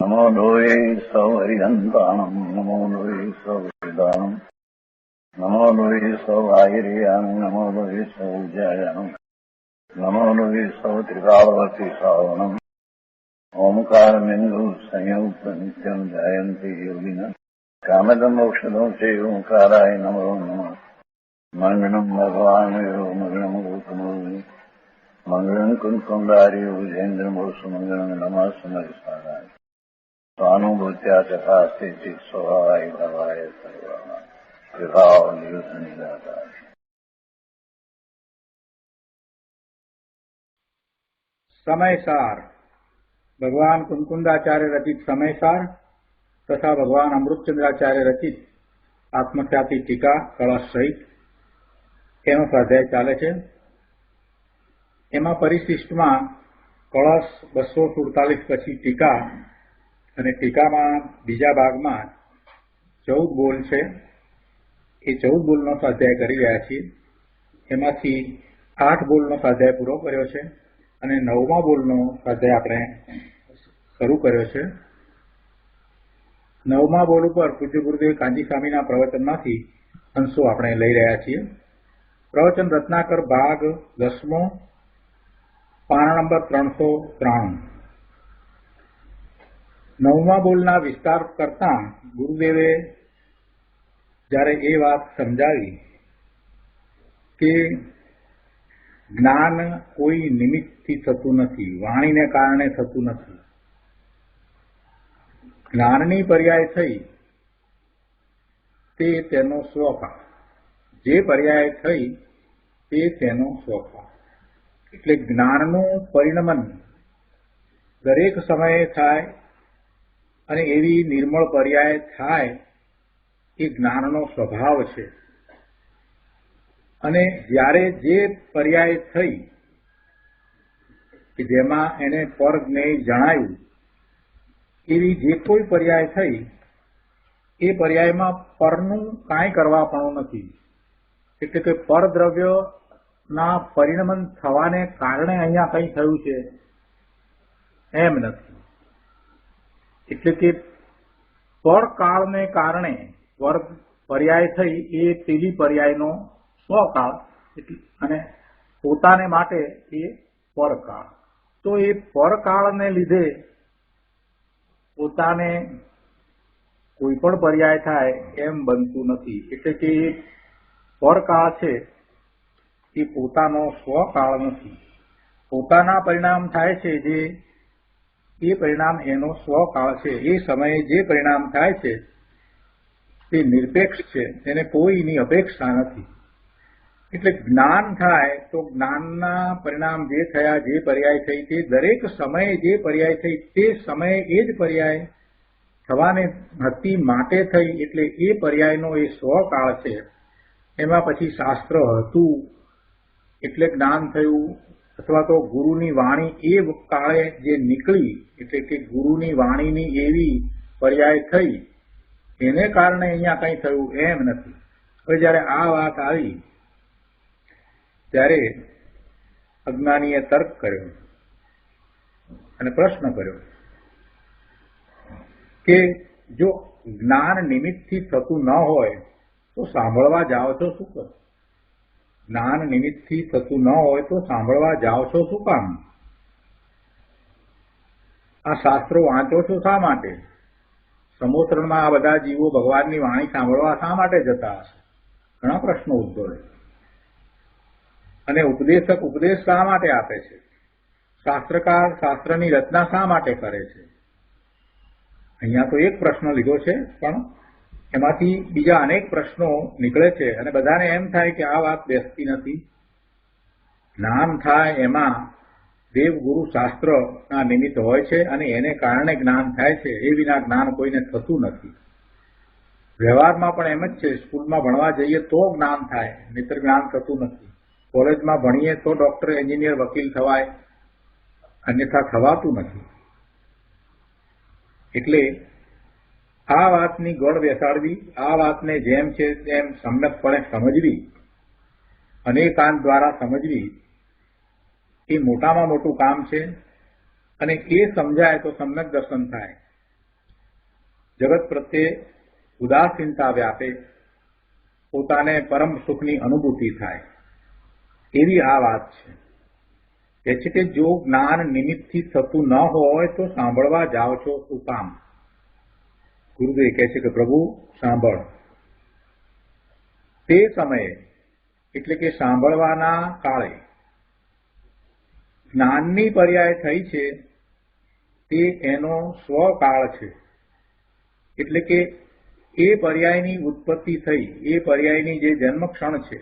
नमो लोये सौहरिहन्ताणम् नमो लोये सौहृदानम् नमो लोये सौभागिर्यानम् नमो लोये सौज्यायानम् नमो लोये सौत्रिकावती सावनम् ओंकारमिन्दु संयुक्त नित्यम् ध्यायन्ति योगिनः कामदम् मोक्षदम् च ओंकाराय नमो नमः मङ्गलम् भगवान् मङ्गलम् गौतमोऽग्नि मङ्गलम् कुन्कुण्डार्यो विजेन्द्रमोसुमङ्गलम् नमः समरिसाराय स्वानुभूत्या चकास्ते स्वभावाय भवाय सर्वाः कृपावलियुतनिदाता। समयसार भगवान कुंकुंदाचार्य रचित समयसार तथा भगवान अमृतचंद्राचार्य रचित आत्मख्याति टीका कलश सहित એનો સ્વાધ્યાય ચાલે છે। એમાં પરિશિષ્ટમાં કળશ 247 પછી ટીકા અને ટીકામાં બીજા ભાગમાં 14 બોલ છે। એ 14 બોલનો સ્વાધ્યાય કરી રહ્યા છીએ। એમાંથી 8 બોલનો સ્વાધ્યાય પૂરો કર્યો છે અને 9મા બોલનો સ્વાધ્યાય આપણે શરૂ કર્યો છે। 9મા બોલ ઉપર પૂજ્ય ગુરુદેવ કાંજી સ્વામીના પ્રવચનમાંથી અંશો આપણે લઈ રહ્યા છીએ। પ્રવચન રત્નાકર ભાગ 10મો પાના નંબર 393। 9મા બોલના વિસ્તાર કરતા ગુરુદેવે જ્યારે એ વાત સમજાવી કે જ્ઞાન કોઈ નિમિત્તથી થતું નથી, વાણીને કારણે થતું નથી। જ્ઞાનની પર્યાય થઈ તે તેનો સ્વભાવ, જે પર્યાય થઈ તે તેનો સ્વભાવ। એટલે જ્ઞાનનું પરિણમન દરેક સમયે થાય અને એવી નિર્મળ પર્યાય થાય એ જ્ઞાનનો સ્વભાવ છે। અને જ્યારે જે પર્યાય થઈ કે જેમાં એને પર જ્ઞેય જણાયું એવી જે કોઈ પર્યાય થઈ એ પર્યાયમાં પરનું કાંઈ કરવાપણું નથી। એટલે કે પરદ્રવ્યના પરિણમન થવાને કારણે અહીંયા કંઈ થયું છે એમ નથી। એટલે કે પરકાળને કારણે પર પર્યાય થઈ એ પેલી પર્યાયનો સ્વકાળ અને પોતાને માટે એ પરકાળ। તો એ પરકાળને લીધે પોતાને કોઈ પણ પર્યાય થાય એમ બનતું નથી। એટલે કે એ પરકાળ છે એ પોતાનો સ્વકાળ નથી। પોતાના પરિણામ થાય છે જે એ પરિણામ એનો સ્વકાળ છે। એ સમયે જે પરિણામ થાય છે તે નિરપેક્ષ છે, તેને કોઈની અપેક્ષા નથી। એટલે જ્ઞાન થાય તો જ્ઞાનના પરિણામ જે થયા, જે પર્યાય થઈ તે દરેક સમયે જે પર્યાય થઈ તે સમયે એ જ પર્યાય થવાને હતી માટે થઈ। એટલે એ પર્યાયનો એ સ્વકાળ છે। એમાં પછી શાસ્ત્ર હતું એટલે જ્ઞાન થયું, અથવા તો ગુરુની વાણી એ કાળે જે નીકળી એટલે કે ગુરુની વાણીની એવી પર્યાય થઈ એને કારણે અહીંયા કંઈ થયું એમ નથી। હવે જ્યારે આ વાત આવી ત્યારે અજ્ઞાનીએ તર્ક કર્યો અને પ્રશ્ન કર્યો કે જો જ્ઞાન નિમિત્તથી થતું ન હોય તો સાંભળવા જાઓ છો શું કામ? જ્ઞાન નિમિત્તથી થતું ન હોય તો સાંભળવા જાઓ છો શું કામ? આ શાસ્ત્રો વાંચો છો શા માટે? સમોત્રણમાં આ બધા જીવો ભગવાનની વાણી સાંભળવા શા માટે જતા હશે? ઘણા પ્રશ્નો ઉદ્ભવે। અને ઉપદેશક ઉપદેશ શા માટે આપે છે? શાસ્ત્રકાર શાસ્ત્રની રચના શા માટે કરે છે? અહીંયા તો એક પ્રશ્ન લીધો છે, પણ એમાંથી બીજા અનેક પ્રશ્નો નીકળે છે અને બધાને એમ થાય કે આ વાત બેસતી નથી। જ્ઞાન થાય એમાં દેવ ગુરુ શાસ્ત્રના નિમિત્ત હોય છે અને એને કારણે જ્ઞાન થાય છે, એ વિના જ્ઞાન કોઈને થતું નથી। વ્યવહારમાં પણ એમ જ છે, સ્કૂલમાં ભણવા જઈએ તો જ્ઞાન થાય, નહીંતર જ્ઞાન થતું નથી। કોલેજમાં ભણીએ તો ડોક્ટર, એન્જિનિયર, વકીલ થવાય, અન્યથા થવાતું નથી। એટલે આ વાતની ગળ બેસાડવી, આ વાતને જેમ છે તેમ સમ્યકપણે સમજવી, અનેકાંત દ્વારા સમજવી એ મોટામાં મોટું કામ છે। અને એ સમજાય તો સમ્યક દર્શન થાય। જગત પ્રત્યે ઉદાસીનતા વ્યાપે, પોતાને પરમ સુખની અનુભૂતિ થાય, એવી આ વાત છે. કહે છે કે જો જ્ઞાન નિમિત્તથી થતું ન હોય તો સાંભળવા જાઓ છો શું કામ? ગુરુદેવ કહે છે કે પ્રભુ સાંભળ. તે સમયે એટલે કે સાંભળવાના કાળે જ્ઞાનની પર્યાય થઈ છે તે એનો સ્વકાળ છે. એટલે કે એ પર્યાયની ઉત્પત્તિ થઈ, એ પર્યાયની જે જન્મક્ષણ છે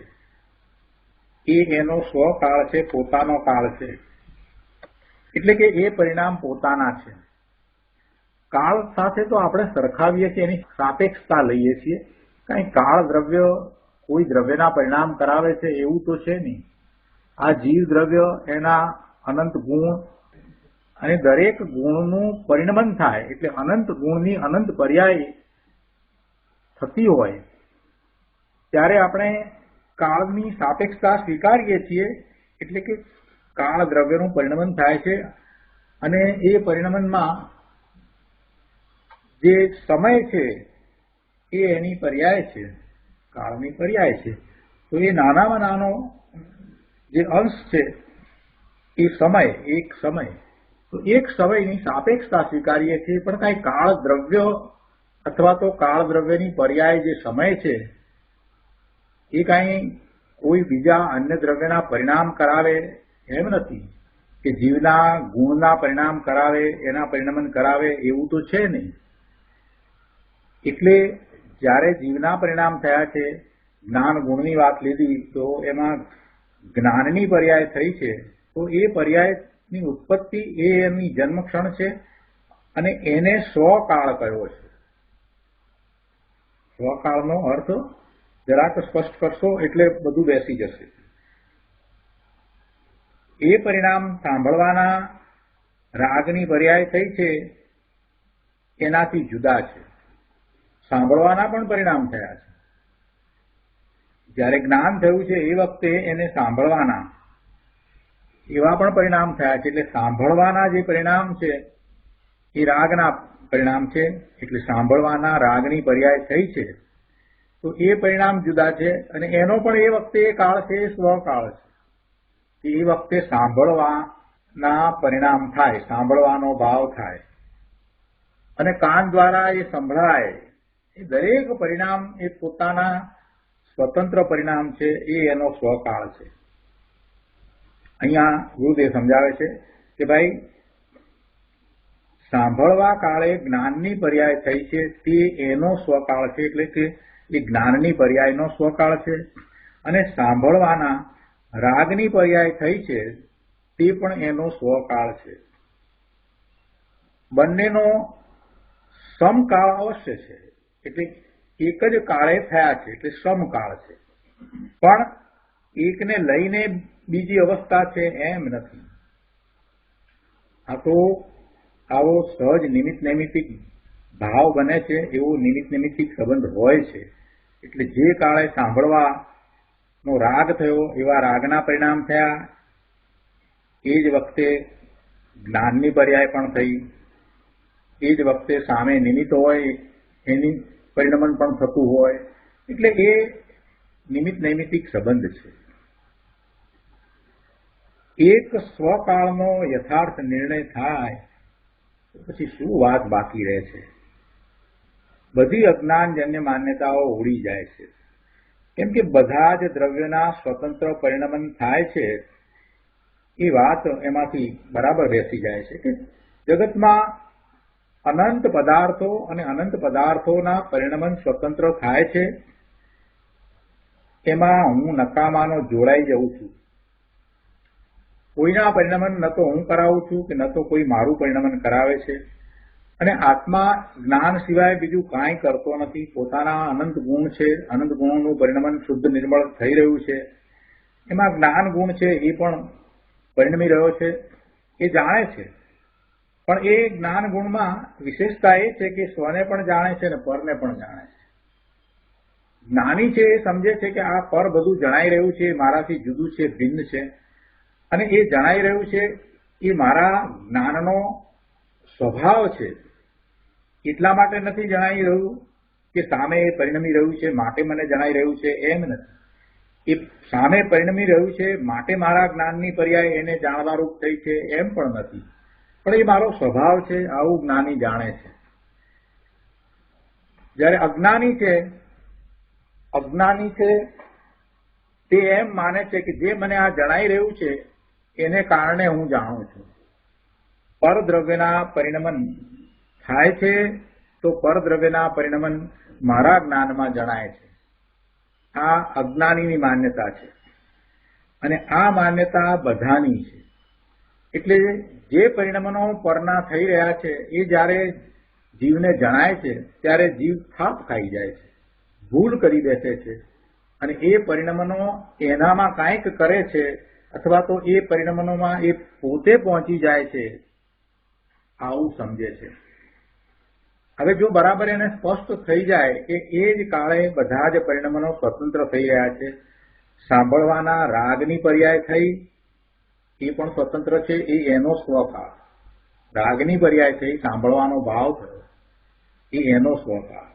એ એનો સ્વકાળ છે, પોતાનો કાળ છે. એટલે કે એ પરિણામ પોતાના છે. કાળ સાથે તો આપણે સરખાવીએ છીએ, એની સાપેક્ષતા લઈએ છીએ. કઈ કાળ દ્રવ્ય કોઈ દ્રવ્યના પરિણામ કરાવે છે એવું તો છે નહીં. આ જીવ દ્રવ્ય એના અનંત ગુણ અને દરેક ગુણનું પરિણમન થાય એટલે અનંત ગુણની અનંત પર્યાય થતી હોય ત્યારે આપણે કાળની સાપેક્ષતા સ્વીકારીએ છીએ. એટલે કે કાળ દ્રવ્યનું પરિણમન થાય છે અને એ પરિણમનમાં જે સમય છે એ એની પર્યાય છે, કાળની પર્યાય છે. તો એ નાનામાં નાનો જે અંશ છે એ સમય, એક સમય, તો એક સમયની સાપેક્ષતા સ્વીકારીએ છીએ. પણ કાંઈ કાળ દ્રવ્ય અથવા તો કાળ દ્રવ્યની પર્યાય જે સમય છે એ કાંઈ કોઈ બીજા અન્ય દ્રવ્યના પરિણામ કરાવે એમ નથી, કે જીવના ગુણના પરિણામ કરાવે, એના પરિણમન કરાવે એવું તો છે નહીં. એટલે જ્યારે જીવના પરિણામ થયા છે, જ્ઞાન ગુણની વાત લીધી તો એમાં જ્ઞાનની પર્યાય થઈ છે. તો એ પર્યાયની ઉત્પત્તિ એ એની જન્મક્ષણ છે અને એને સ્વકાળ કયો છે. સ્વકાળનો અર્થ જરાક સ્પષ્ટ કરશો એટલે બધું બેસી જશે. એ પરિણામ સાંભળવાના રાગની પર્યાય થઈ છે એનાથી જુદા છે. સાંભળવાના પણ પરિણામ થયા છે. જ્યારે જ્ઞાન થયું છે એ વખતે એને સાંભળવાના એવા પણ પરિણામ થયા છે. એટલે સાંભળવાના જે પરિણામ છે એ રાગના પરિણામ છે. એટલે સાંભળવાના રાગની પર્યાય થઈ છે તો એ પરિણામ જુદા છે અને એનો પણ એ વખતે એ કાળ છે, એ સ્વકાળ છે. એ વખતે સાંભળવાના પરિણામ થાય, સાંભળવાનો ભાવ થાય અને કાન દ્વારા એ સંભળાય. એ દરેક પરિણામ એ પોતાના સ્વતંત્ર પરિણામ છે, એ એનો સ્વકાળ છે. અહીંયા ગુરુદેવ સમજાવે છે કે ભાઈ સાંભળવા કાળે જ્ઞાનની પર્યાય થઈ છે તે એનો સ્વકાળ છે. એટલે કે એ જ્ઞાનની પર્યાયનો સ્વકાળ છે અને સાંભળવાના રાગની પર્યાય થઈ છે તે પણ એનો સ્વકાળ છે. બંનેનો સમકાળ અવશ્ય છે. એટલે એક જ કાળે થયા છે એટલે સમકાળ છે. પણ એકને લઈને બીજી અવસ્થા છે એમ નથી. આ તો આવો સહજ નિમિત્ત નૈમિત્તિક ભાવ બને છે, એવો નિમિત્ત નૈમિત્તિક સંબંધ હોય છે. એટલે જે કાળે સાંભળવાનો રાગ થયો એવા રાગના પરિણામ થયા, એ જ વખતે જ્ઞાનની પર્યાય પણ થઈ, એ જ વખતે સામે નિમિત્ત હોય એની પરિણમન પણ થતું હોય. એટલે એ નિમિત્ત નૈમિત્તિક સંબંધ છે. એક સ્વકાળનો યથાર્થ નિર્ણય થાય તો પછી શું વાત બાકી રહે છે? બધી અજ્ઞાનજન્ય માન્યતાઓ ઉડી જાય છે. કેમ કે બધા જ દ્રવ્યોના સ્વતંત્ર પરિણમન થાય છે એ વાત એમાંથી બરાબર બેસી જાય છે કે જગતમાં અનંત પદાર્થો અને અનંત પદાર્થોના પરિણમન સ્વતંત્ર થાય છે. એમાં હું નકામાનો જોડાઈ જઉં છું. કોઈના પરિણમન ન તો હું કરાવું છું કે ન તો કોઈ મારું પરિણમન કરાવે છે. અને આત્મા જ્ઞાન સિવાય બીજું કાંઈ કરતો નથી. પોતાના અનંત ગુણ છે, અનંત ગુણોનું પરિણમન શુદ્ધ નિર્મળ થઈ રહ્યું છે. એમાં જ્ઞાન ગુણ છે એ પણ પરિણમી રહ્યો છે, એ જાણે છે. પણ એ જ્ઞાન ગુણમાં વિશેષતા એ છે કે સ્વને પણ જાણે છે અને પરને પણ જાણે છે. જ્ઞાની છે એ સમજે છે કે આ પર બધું જણાઈ રહ્યું છે એ મારાથી જુદું છે, ભિન્ન છે. અને એ જણાઈ રહ્યું છે એ મારા જ્ઞાનનો સ્વભાવ છે. એટલા માટે નથી જણાઈ રહ્યું કે સામે એ પરિણમી રહ્યું છે માટે મને જણાઈ રહ્યું છે, એમ નથી. એ સામે પરિણમી રહ્યું છે માટે મારા જ્ઞાનની પર્યાય એને જાણવારૂપ થઈ છે, એમ પણ નથી. પણ એ મારો સ્વભાવ છે, આવું જ્ઞાની જાણે છે. જયારે અજ્ઞાની છે તે એમ માને છે કે જે મને આ જણાઈ રહ્યું છે એને કારણે હું જાણું છું. પરદ્રવ્યના પરિણમન થાય છે તો પરદ્રવ્યના પરિણમન મારા જ્ઞાનમાં જણાય છે. આ અજ્ઞાનીની માન્યતા છે અને આ માન્યતા બધાની છે. એટલે જે પરિણમનો પરના થઈ રહ્યા છે એ જ્યારે જીવને જણાય છે ત્યારે જીવ થાપ ખાઈ જાય છે, ભૂલ કરી બેસે છે અને એ પરિણમનો એનામાં કાંઈક કરે છે અથવા તો એ પરિણમનોમાં એ પોતે પહોંચી જાય છે, આવું સમજે છે. હવે જો બરાબર એને સ્પષ્ટ થઈ જાય કે એ જ કાળે બધા જ પરિણમનો સ્વતંત્ર થઈ રહ્યા છે, સાંભળવાના રાગની પર્યાય થઈ એ પણ સ્વતંત્ર છે, એ એનો સ્વભાવ. રાગની પર્યાય થઈ સાંભળવાનો ભાવ થયો એ એનો સ્વભાવ.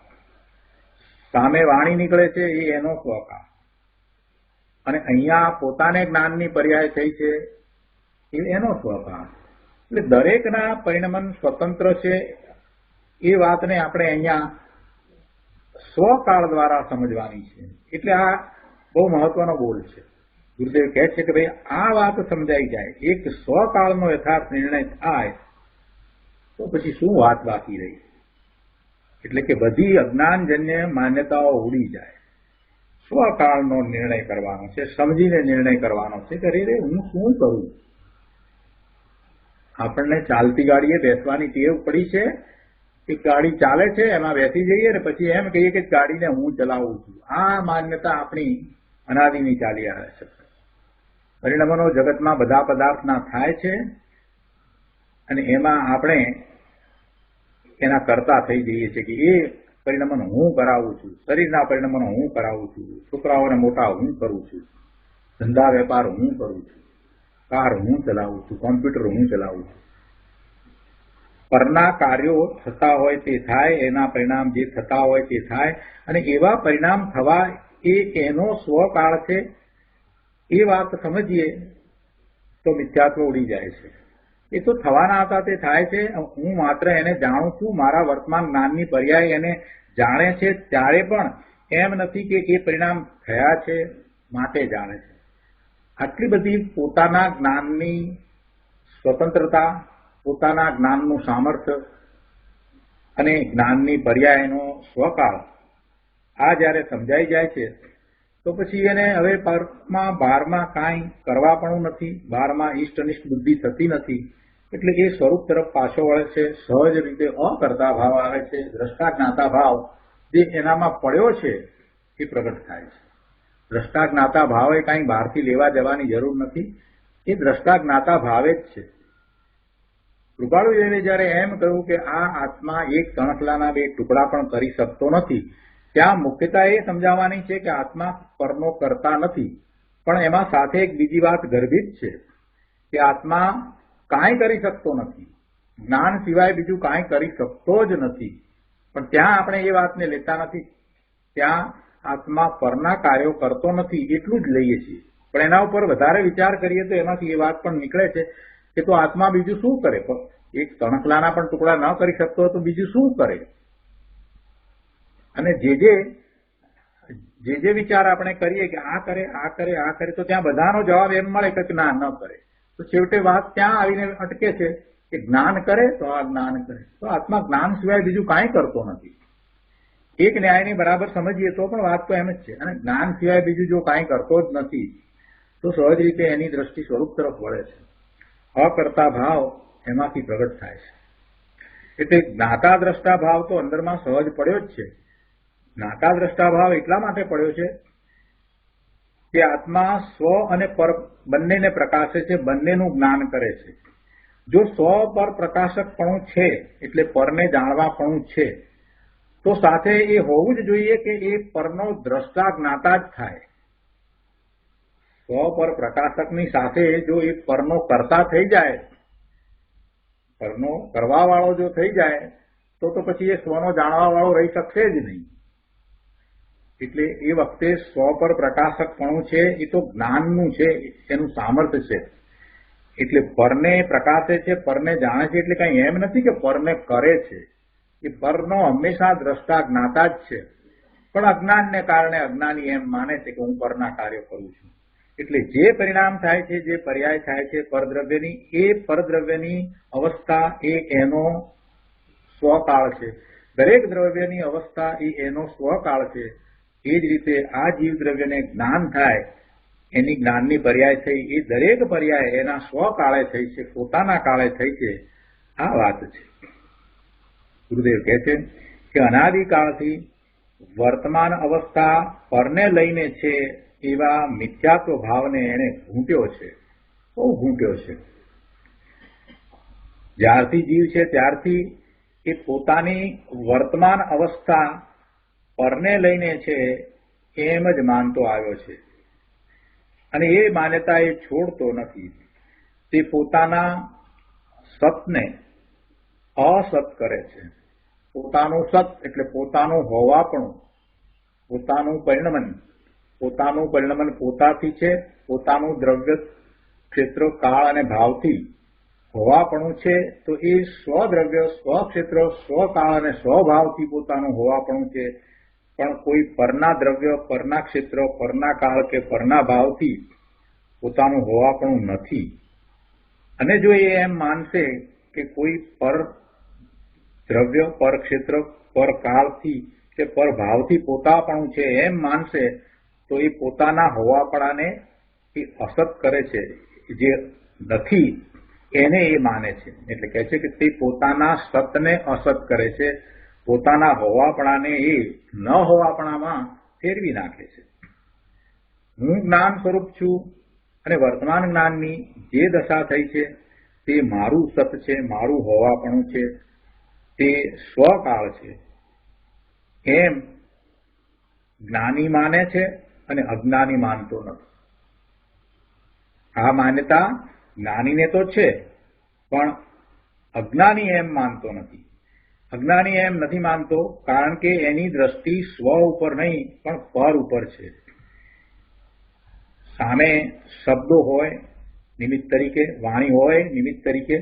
સામે વાણી નીકળે છે એ એનો સ્વભાવ. અને અહીંયા પોતાને જ્ઞાનની પર્યાય થઈ છે એ એનો સ્વભાવ. એટલે દરેકના પરિણમન સ્વતંત્ર છે એ વાતને આપણે અહીંયા સ્વકાળ દ્વારા સમજવાની છે. એટલે આ બહુ મહત્વનો બોલ છે. ગુરુદેવ કહે છે કે ભાઈ આ વાત સમજાઈ જાય, એક સ્વકાળનો યથાર્થ નિર્ણય થાય તો પછી શું વાત બાકી રહી. એટલે કે બધી અજ્ઞાનજન્ય માન્યતાઓ ઉડી જાય. સ્વકાળનો નિર્ણય કરવાનો છે, સમજીને નિર્ણય કરવાનો છે કે અરે હું શું કરું. આપણને ચાલતી ગાડીએ બેસવાની ટેવ પડી છે. એક ગાડી ચાલે છે એમાં બેસી જઈએ ને પછી એમ કહીએ કે ગાડીને હું ચલાવું છું. આ માન્યતા આપણી અનાદિની ચાલી આવે છે. પરિણમનો જગતમાં બધા પદાર્થના થાય છે અને એમાં આપણે એના કરતા થઈ જઈએ છીએ કે એ પરિણમન હું કરાવું છું, શરીરના પરિણમનો હું કરાવું છું, છોકરાઓને મોટા હું કરું છું, ધંધા વેપાર હું કરું છું, કાર હું ચલાવું છું, કોમ્પ્યુટર હું ચલાવું છું. પરના કાર્યો થતા હોય તે થાય, એના પરિણામ જે થતા હોય તે થાય અને એવા પરિણામ થવા એ એનો સ્વકાળ છે. એ વાત સમજીએ તો મિથ્યાત્વ ઉડી જાય છે. એ તો થવાના હતા તે થાય છે, હું માત્ર એને જાણું છું. મારા વર્તમાન જ્ઞાનની પર્યાય એને જાણે છે ત્યારે પણ એમ નથી કે એ પરિણામ થયા છે માટે જાણે છે. આટલી બધી પોતાના જ્ઞાનની સ્વતંત્રતા, પોતાના જ્ઞાનનું સામર્થ્ય અને જ્ઞાનની પર્યાયનો સ્વકાળ આ જ્યારે સમજાઈ જાય છે તો પછી એને હવે પરમાં બહારમાં કાંઈ કરવા પણ નથી, બહારમાં ઇષ્ટ અનિષ્ટ બુદ્ધિ થતી નથી. એટલે એ સ્વરૂપ તરફ પાછો વળે છે. સહજ રીતે અકર્તા ભાવ આવે છે. દ્રષ્ટા જ્ઞાતા ભાવ જે એનામાં પડ્યો છે એ પ્રગટ થાય છે. દ્રષ્ટા જ્ઞાતા ભાવ એ કાંઈ બહારથી લેવા જવાની જરૂર નથી. એ દ્રષ્ટા જ્ઞાતા ભાવે જ છે. કૃપાળુદેવે જયારે એમ કહ્યું કે આ આત્મા એક તણખલાના બે ટુકડા પણ કરી શકતો નથી, ત્યાં મુખ્યતા એ સમજાવવાની છે કે આત્મા પરનો કરતા નથી. પણ એમાં સાથે એક બીજી વાત ગર્ભિત છે કે આત્મા કાંઈ કરી શકતો નથી, જ્ઞાન સિવાય બીજું કાંઈ કરી શકતો જ નથી. પણ ત્યાં આપણે એ વાતને લેતા નથી. ત્યાં આત્મા પરના કાર્યો કરતો નથી એટલું જ લઈએ છીએ. પણ એના ઉપર વધારે વિચાર કરીએ તો એમાંથી એ વાત પણ નીકળે છે કે તો આત્મા બીજું શું કરે. એક તણખલાના પણ ટુકડા ન કરી શકતો હોય તો બીજું શું કરે. અને જે વિચાર આપણે કરીએ કે આ કરે આ કરે આ કરે તો ત્યાં બધાનો જવાબ એમ મળે કે ના ન કરે. તો છેવટે વાત ત્યાં આવીને અટકે છે કે જ્ઞાન કરે તો આ જ્ઞાન કરે. તો આત્મા જ્ઞાન સિવાય બીજું કાંઈ કરતો નથી. એક ન્યાયને બરાબર સમજીએ તો પણ વાત તો એમ જ છે. અને જ્ઞાન સિવાય બીજું જો કાંઈ કરતો જ નથી તો સહજ રીતે એની દ્રષ્ટિ સ્વરૂપ તરફ વળે છે. અકર્તા ભાવ એમાંથી પ્રગટ થાય છે. એટલે જ્ઞાતા દ્રષ્ટા ભાવ તો અંદરમાં સહજ પડ્યો જ છે. જ્ઞાતા દ્રષ્ટા ભાવ એટલા માટે પડ્યો છે કે આત્મા સ્વ અને પર બંનેને પ્રકાશે છે, બંનેનું જ્ઞાન કરે છે. જો સ્વ પર પ્રકાશકપણું છે એટલે પરને જાણવાપણું છે તો સાથે એ હોવું જ જોઈએ કે એ પરનો દ્રષ્ટા જ્ઞાતા જ થાય. સ્વ પર પ્રકાશકની સાથે જો એ પરનો કરતા થઈ જાય, પરનો કરવા વાળો જો થઈ જાય તો પછી એ સ્વનો જાણવા વાળો રહી શકશે જ નહીં. એટલે એ વખતે સ્વ પર પ્રકાશકપણું છે એ તો જ્ઞાનનું છે, એનું સામર્થ્ય છે. એટલે પરને પ્રકાશે છે, પરને જાણે છે, એટલે કઈ એમ નથી કે પરને કરે છે. એ પરનો હંમેશા દ્રષ્ટા જ્ઞાતા જ છે, પણ અજ્ઞાનને કારણે અજ્ઞાની એમ માને છે કે હું પરના કાર્ય કરું છું. એટલે જે પરિણામ થાય છે, જે પર્યાય થાય છે પરદ્રવ્યની, એ પરદ્રવ્યની અવસ્થા એ એનો સ્વકાળ છે. દરેક દ્રવ્યની અવસ્થા એ એનો સ્વકાળ છે. એ જ રીતે આ જીવ દ્રવ્યને જ્ઞાન થાય, એની જ્ઞાનની પર્યાય થઈ, એ દરેક પર્યાય એના સ્વકાળે થઈ છે, પોતાના કાળે થઈ છે. આ વાત છે. ગુરુદેવ કહે છે કે અનાદિકાળથી વર્તમાન અવસ્થા પરને લઈને છે એવા મિથ્યાત્વ ભાવને એને ઘૂંટ્યો છે, બહુ ઘૂંટ્યો છે. જ્યારથી જીવ છે ત્યારથી એ પોતાની વર્તમાન અવસ્થા પરને લઈને છે એમ જ માનતો આવ્યો છે, અને એ માન્યતા એ છોડતો નથી. તે પોતાના સતને અસત કરે છે. પોતાનું સત એટલે પોતાનું હોવાપણું, પોતાનું પરિણમન પોતાથી છે, પોતાનું દ્રવ્ય ક્ષેત્ર કાળ અને ભાવથી હોવાપણું છે. તો એ સ્વદ્રવ્ય, સ્વક્ષેત્ર, સ્વકાળ અને સ્વભાવથી પોતાનું હોવાપણું છે, પણ કોઈ પરના દ્રવ્ય, પરના ક્ષેત્ર, પરના કાળ કે પરના ભાવથી પોતાનું હોવાપણું નથી. અને જો એ એમ માનશે કે કોઈ પર દ્રવ્ય, પર ક્ષેત્ર, પર કાળથી કે પર ભાવથી પોતાપણું છે એમ માનશે, તો એ પોતાના હોવાપણાને એ અસત કરે છે. જે નથી એને એ માને છે. એટલે કહે છે કે તે પોતાના સતને અસત કરે છે, પોતાના હોવાપણાને એ ન હોવાપણામાં ફેરવી નાખે છે. હું જ્ઞાન સ્વરૂપ છું અને વર્તમાન જ્ઞાનની જે દશા થઈ છે તે મારું સત છે, મારું હોવાપણું છે, તે સ્વકાળ છે એમ જ્ઞાની માને છે અને અજ્ઞાની માનતો નથી. આ માન્યતા જ્ઞાનીને તો છે, પણ અજ્ઞાની એમ માનતો નથી. અજ્ઞાની એમ નથી માનતો કારણ કે એની દ્રષ્ટિ સ્વ ઉપર નહીં પણ પર ઉપર છે. સામે શબ્દો હોય નિમિત્ત તરીકે, વાણી હોય નિમિત્ત તરીકે,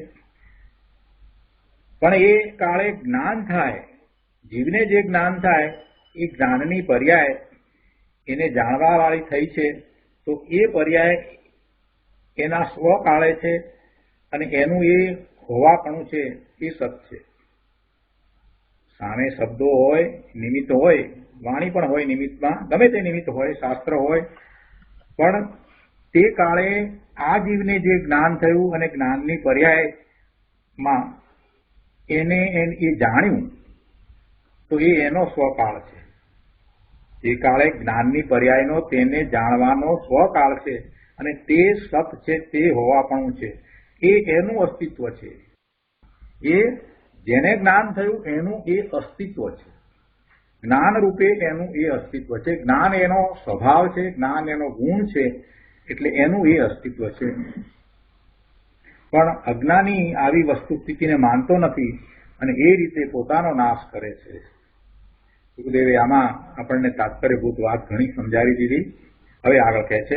પણ એ કાળે જ્ઞાન થાય, જીવને જે જ્ઞાન થાય એ જ્ઞાનની પર્યાય એને જાણવા વાળી થઈ છે, તો એ પર્યાય એના સ્વકાળે છે અને એનું એ હોવાપણું છે એ સત છે. સામે શબ્દો હોય, નિમિત્ત હોય, વાણી પણ હોય નિમિત્તમાં, ગમે તે નિમિત્ત હોય, શાસ્ત્ર હોય, પણ તે કાળે આ જીવને જે જ્ઞાન થયું અને જ્ઞાનની પર્યાયમાં એને એ જાણ્યું, તો એ એનો સ્વકાળ છે. જે કાળે જ્ઞાનની પર્યાયનો તેને જાણવાનો સ્વકાળ છે અને તે સત છે, તે હોવાપણું છે, એ એનું અસ્તિત્વ છે. એ જેને જ્ઞાન થયું એનું એ અસ્તિત્વ છે. જ્ઞાન રૂપે એનું એ અસ્તિત્વ છે. જ્ઞાન એનો સ્વભાવ છે, જ્ઞાન એનો ગુણ છે, એટલે એનું એ અસ્તિત્વ છે. પણ અજ્ઞાની આવી વસ્તુ સ્થિતિને માનતો નથી અને એ રીતે પોતાનો નાશ કરે છે. સુખદેવે આમાં આપણને તાત્પર્યભૂત વાત ઘણી સમજાવી દીધી. હવે આગળ કહે છે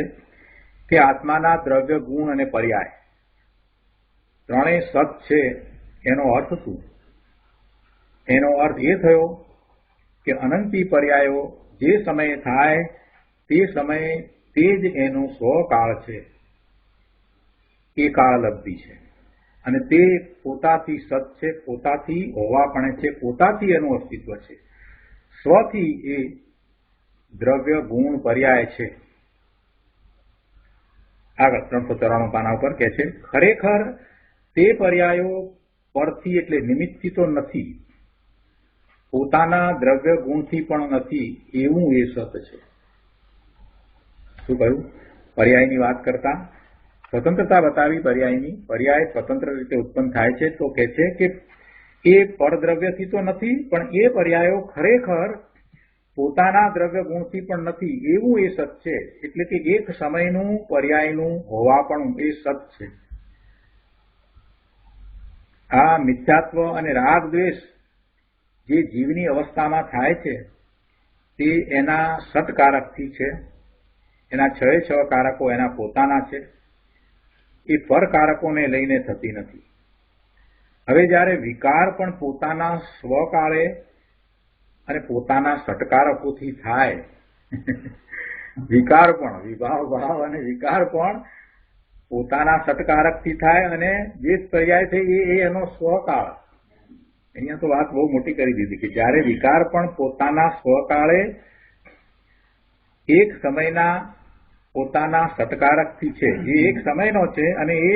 કે આત્માના દ્રવ્ય, ગુણ અને પર્યાય ત્રણેય સત છે. એનો અર્થ શું? એનો અર્થ એ થયો કે અનંતી પર્યાયો જે સમયે થાય તે સમયે તે જ એનો સ્વકાળ છે, એ કાળલબ્ધિ છે અને તે પોતાથી સત છે, પોતાથી હોવાપણે છે, પોતાથી એનું અસ્તિત્વ છે. સ્વથી એ દ્રવ્ય, ગુણ, પર્યાય છે. આગળ 394 પાના ઉપર કહે છે ખરેખર તે પર્યાયો પરથી એટલે નિમિત્તથી તો નથી, પોતાના દ્રવ્ય ગુણથી પણ નથી, એવું એ સત છે. શું કહ્યું? પર્યાયની વાત કરતા સ્વતંત્રતા બતાવી. પર્યાયની પર્યાય સ્વતંત્ર રીતે ઉત્પન્ન થાય છે, તો કહે છે કે એ પરદ્રવ્યથી તો નથી, પણ એ પર્યાયો ખરેખર પોતાના દ્રવ્ય ગુણથી પણ નથી, એવું એ સત છે. એટલે કે એક સમયનું પર્યાયનું હોવાપણું એ સત છે. આ મિથ્યાત્વ અને રાગ દ્વેષ જે જીવની અવસ્થામાં થાય છે તે એના સત્કારકથી છે, એના છ કારકો એના પોતાના છે, એ પરકારકોને લઈને થતી નથી. હવે જ્યારે વિકાર પણ પોતાના સ્વકાળે અને પોતાના સટકારકોથી થાય, વિકાર પણ વિભાવ ભાવ અને વિકાર પણ પોતાના સટકારકથી થાય, અને જે પર્યાય છે એ એનો સ્વકાળ. અહીંયા તો વાત બહુ મોટી કરી દીધી કે જ્યારે વિકાર પણ પોતાના સ્વકાળે એક સમયના પોતાના સટકારકથી છે, એ એક સમયનો છે અને એ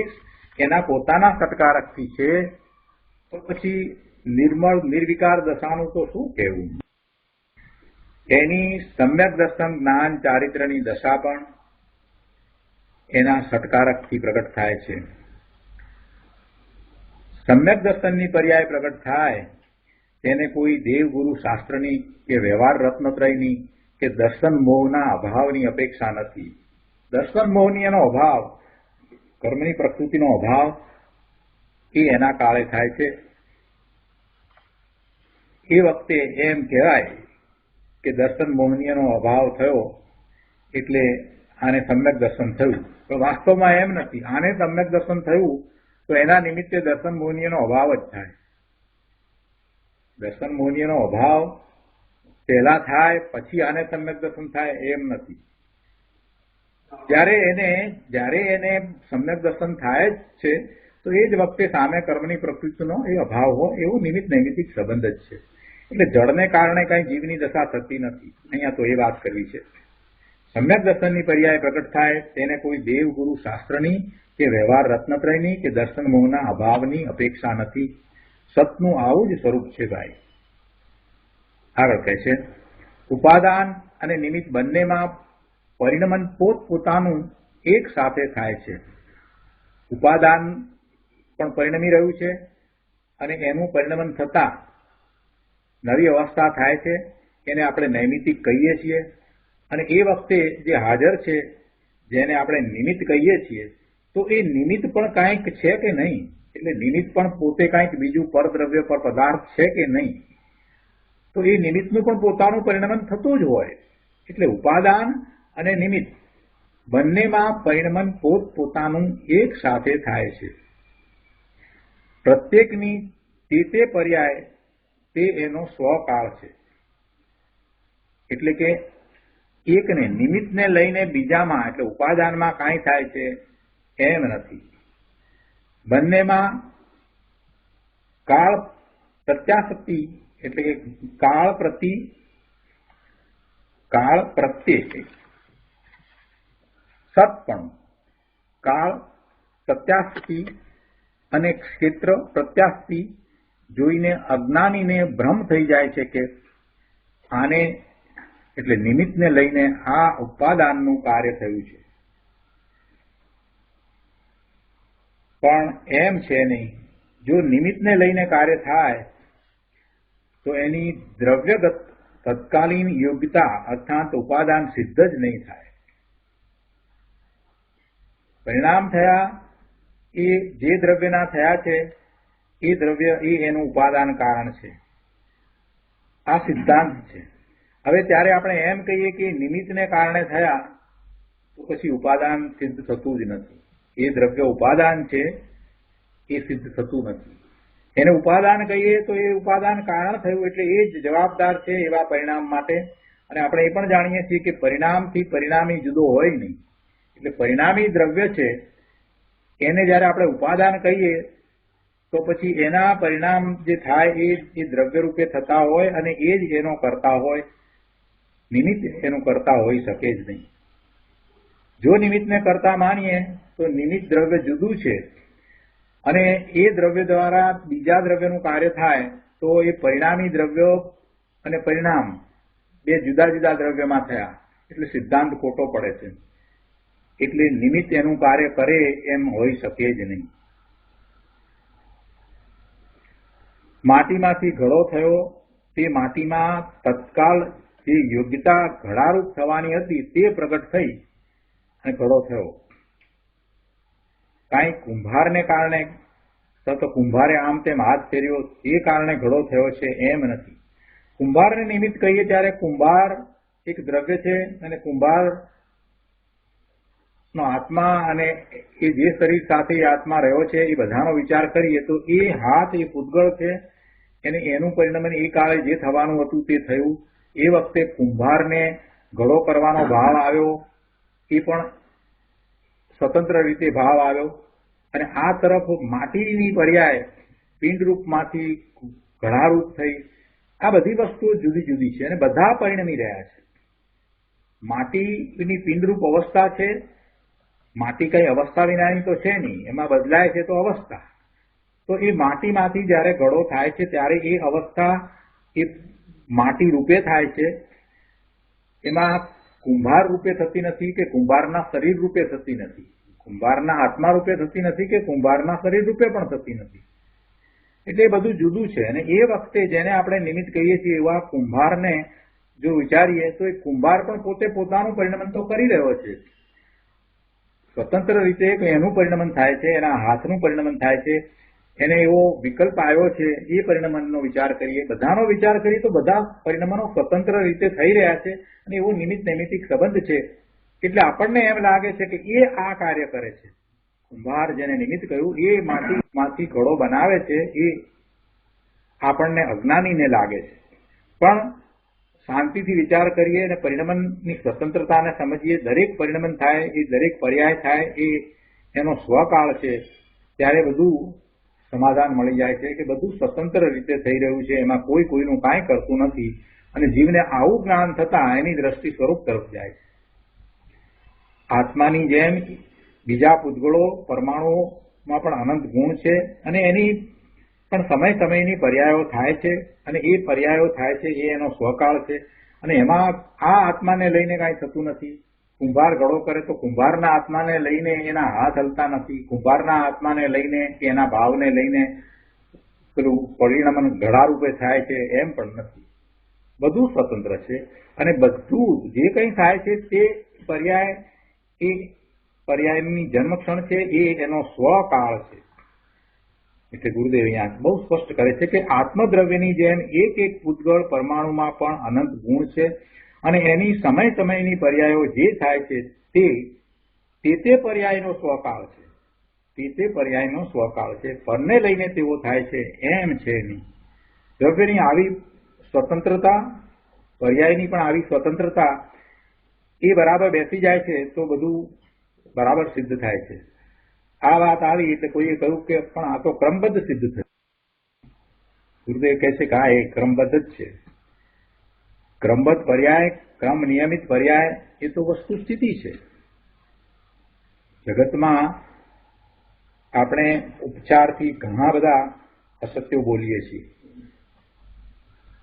એના પોતાના સટકારકથી છે, તો પછી નિર્મળ નિર્વિકાર દશાનું તો શું કહેવું? એની સમ્યક દર્શન જ્ઞાન ચારિત્રની દશા પણ એના સટકારકથી પ્રગટ થાય છે. સમ્યક દર્શનની પર્યાય પ્રગટ થાય તેને કોઈ દેવગુરુ શાસ્ત્રની કે વ્યવહાર રત્નત્રયની કે દર્શન મોહના અભાવની અપેક્ષા નથી. દર્શન મોહની એનો અભાવ, કર્મની પ્રકૃતિનો અભાવ એ એના કાળે થાય છે. એ વખતે એમ કહેવાય કે દર્શન મોહનીયનો અભાવ થયો એટલે આને સમ્યક દર્શન થયું, પણ વાસ્તવમાં એમ નથી. આને સમ્યક દર્શન થયું તો એના નિમિત્તે દર્શન મોહનીયનો અભાવ જ થાય. દર્શન મોહનીયનો અભાવ પહેલા થાય પછી આને સમ્યક દર્શન થાય એમ નથી. જ્યારે એને સમ્યક દર્શન થાય જ છે તો એ જ વખતે સામે કર્મની પ્રકૃતિનો એ અભાવ હોય એવો નિમિત્ત નૈમિતિક સંબંધ જ છે. એટલે જળને કારણે કઈ જીવની દશા થતી નથી. અહીંયા તો એ વાત કરવી છે. સમ્યક દર્શનની પર્યાય પ્રગટ થાય તેને કોઈ દેવ ગુરુ શાસ્ત્રની કે વ્યવહાર રત્નત્રયની કે દર્શન મોહના અભાવની અપેક્ષા નથી. સતનું આવું જ સ્વરૂપ છે ભાઈ. આગળ કહે છે, ઉપાદાન અને નિમિત્ત બંનેમાં પરિણમન પોતપોતાનું એક સાથે થાય છે. ઉપાદાન પણ પરિણમી રહ્યું છે અને એનું પરિણમન થતા નવી અવસ્થા થાય છે, એને આપણે નૈમિતિક કહીએ છીએ. અને એ વખતે જે હાજર છે જેને આપણે નિમિત્ત કહીએ છીએ, તો એ નિમિત્ત પણ કાંઈક છે કે નહીં? એટલે નિમિત્ત પણ પોતે કાંઈક બીજું પરદ્રવ્ય પર પદાર્થ છે કે નહીં? તો એ નિમિત્તનું પણ પોતાનું પરિણમન થતું જ હોય. એટલે ઉપાદાન અને નિમિત્ત બંનેમાં પરિણમન પોતપોતાનું એક સાથે થાય છે. પ્રત્યેકની તે પર્યાય તે એનો સ્વકાળ છે. એટલે કે એકને નિમિત્તને લઈને બીજામાં એટલે ઉપાદાનમાં કાંઈ થાય છે એમ નથી. બંનેમાં કાળ પ્રત્યાશક્તિ એટલે કે કાળ પ્રત્યે સતપણું, કાળ પ્રત્યાશક્તિ અને ક્ષેત્ર પ્રત્યાશક્તિ જોઈને અજ્ઞાનીને ભ્રમ થઈ જાય છે કે આને એટલે નિમિત્તને લઈને આ ઉપાદાનનું કાર્ય થયું છે. પણ એમ છે નહીં. જો નિમિત્તને લઈને કાર્ય થાય તો એની દ્રવ્યગત તત્કાલીન યોગ્યતા અર્થાત ઉપાદાન સિદ્ધ જ નહીં થાય. પરિણામ થયા એ જે દ્રવ્યના થયા છે એ દ્રવ્ય એ એનું ઉપાદાન કારણ છે. આ સિદ્ધાંત છે. હવે ત્યારે આપણે એમ કહીએ કે નિમિત્તને કારણે થયા તો પછી ઉપાદાન સિદ્ધ થતું જ નથી. એ દ્રવ્ય ઉપાદાન છે એ સિદ્ધ થતું નથી. એને ઉપાદાન કહીએ તો એ ઉપાદાન કારણ થયું એટલે એ જ જવાબદાર છે એવા પરિણામ માટે. અને આપણે એ પણ જાણીએ છીએ કે પરિણામથી પરિણામી જુદો હોય નહીં. એટલે પરિણામી દ્રવ્ય છે એને જયારે આપણે ઉપાદાન કહીએ તો પછી એના પરિણામ જે થાય એ દ્રવ્ય રૂપે થતા હોય અને એ જ એનો કરતા હોય. નિમિત્ત એનું કરતા હોઈ શકે જ નહીં. જો નિમિત્તને કરતા માનીએ તો નિમિત્ત દ્રવ્ય જુદું છે અને એ દ્રવ્ય દ્વારા બીજા દ્રવ્યનું કાર્ય થાય તો એ પરિણામી દ્રવ્યો અને પરિણામ બે જુદા જુદા દ્રવ્યમાં થયા એટલે સિદ્ધાંત ખોટો પડે છે. એટલે નિમિત્ત એનું કાર્ય કરે એમ હોઈ શકે જ નહીં. માટીમાંથી ઘડો થયો, તે માટીમાં તત્કાલ જે યોગ્યતા ઘડારૂપ થવાની હતી તે પ્રગટ થઈ અને ઘડો થયો. કાંઈ કુંભારને કારણે તો કુંભારે આમ તેમ હાથ ફેર્યો એ કારણે ઘડો થયો છે એમ નથી. કુંભારને નિમિત્ત કહીએ ત્યારે કુંભાર એક દ્રવ્ય છે અને કુંભાર નો આત્મા અને એ જે શરીર સાથે એ આત્મા રહ્યો છે એ બધાનો વિચાર કરીએ તો એ હાથ એ પૂતગળ છે અને એનું પરિણામ એ કાળે જે થવાનું હતું તે થયું. એ વખતે કુંભારને ઘડો કરવાનો ભાવ આવ્યો, એ પણ સ્વતંત્ર રીતે ભાવ આવ્યો અને આ તરફ માટીની પર્યાય પિંડરૂપમાંથી ઘડારૂપ થઈ. આ બધી વસ્તુઓ જુદી જુદી છે અને બધા પરિણમી રહ્યા છે. માટીની પિંડરૂપ અવસ્થા છે. માટી કઈ અવસ્થા વિનાની તો છે નહીં, એમાં બદલાય છે તો અવસ્થા. તો એ માટીમાંથી જયારે ઘડો થાય છે ત્યારે એ અવસ્થા એ માટી રૂપે થાય છે. એમાં કુંભાર રૂપે થતી નથી કે કુંભારના શરીર રૂપે થતી નથી, કુંભારના આત્મા રૂપે થતી નથી કે કુંભારના શરીર રૂપે પણ થતી નથી. એટલે એ બધું જુદું છે. અને એ વખતે જેને આપણે નિમિત્ત કહીએ છીએ એવા કુંભારને જો વિચારીએ તો એ કુંભાર પણ પોતે પોતાનું પરિણમન તો કરી રહ્યો છે. સ્વતંત્ર રીતે એનું પરિણમન થાય છે, એના હાથનું પરિણમન થાય છે, એને એવો વિકલ્પ આવ્યો છે. એ પરિણમનનો વિચાર કરીએ, બધાનો વિચાર કરીએ તો બધા પરિણમનો સ્વતંત્ર રીતે થઈ રહ્યા છે અને એવો નિમિત્ત નૈમિતિક સંબંધ છે. એટલે આપણને એમ લાગે છે કે એ આ કાર્ય કરે છે. કુંભાર જેને નિમિત્ત કહ્યું એ માટીમાંથી ઘડો બનાવે છે, એ આપણને અજ્ઞાનીને લાગે છે. પણ શાંતિથી વિચાર કરીએ અને પરિણમનની સ્વતંત્રતાને સમજીએ. દરેક પરિણમન થાય, એ દરેક પર્યાય થાય, એ એનો સ્વકાળ છે. ત્યારે બધું સમાધાન મળી જાય છે કે બધું સ્વતંત્ર રીતે થઈ રહ્યું છે, એમાં કોઈ કોઈનું કાંઈ કરતું નથી. અને જીવને આવું જ્ઞાન થતા એની દ્રષ્ટિ સ્વરૂપ તરફ જાય છે. આત્માની જેમ બીજા પૂતગળો પરમાણુઓમાં પણ અનંત ગુણ છે અને એની પણ સમય સમયની પર્યાયો થાય છે અને એ પર્યાયો થાય છે એ એનો સ્વકાળ છે. અને એમાં આ આત્માને લઈને કાંઈ થતું નથી. કુંભાર ઘડો કરે તો કુંભારના આત્માને લઈને એના હાથ હલતા નથી, કુંભારના આત્માને લઈને કે એના ભાવને લઈને પેલું પરિણમન ઘડા રૂપે થાય છે એમ પણ નથી. બધું સ્વતંત્ર છે અને બધું જે કંઈ થાય છે તે પર્યાય એ પર્યાયની જન્મક્ષણ છે, એ એનો સ્વકાળ છે. એટલે ગુરુદેવ અહીંયા બહુ સ્પષ્ટ કરે છે કે આત્મદ્રવ્યની જેમ એક એક પૂતગળ પરમાણુમાં પણ અનંત ગુણ છે અને એની સમય સમયની પર્યાયો જે થાય છે તે પર્યાયનો સ્વકાળ છે. તે પર્યાયનો સ્વકાળ છે. પરને લઈને તેવો થાય છે એમ છે નહીં. દ્રવ્યની આવી સ્વતંત્રતા, પર્યાયની પણ આવી સ્વતંત્રતા એ બરાબર બેસી જાય છે તો બધું બરાબર સિદ્ધ થાય છે. આ વાત આવી એટલે કોઈએ કહ્યું કે પણ આ તો ક્રમબદ્ધ સિદ્ધ થયું. ગુરુદેવ કહે છે કે હા, એ ક્રમબદ્ધ જ છે. ક્રમબદ્ધ પર્યાય, ક્રમ નિયમિત પર્યાય એ તો વસ્તુ સ્થિતિ છે. જગતમાં આપણે ઉપચારથી ઘણા બધા અસત્યો બોલીએ છીએ.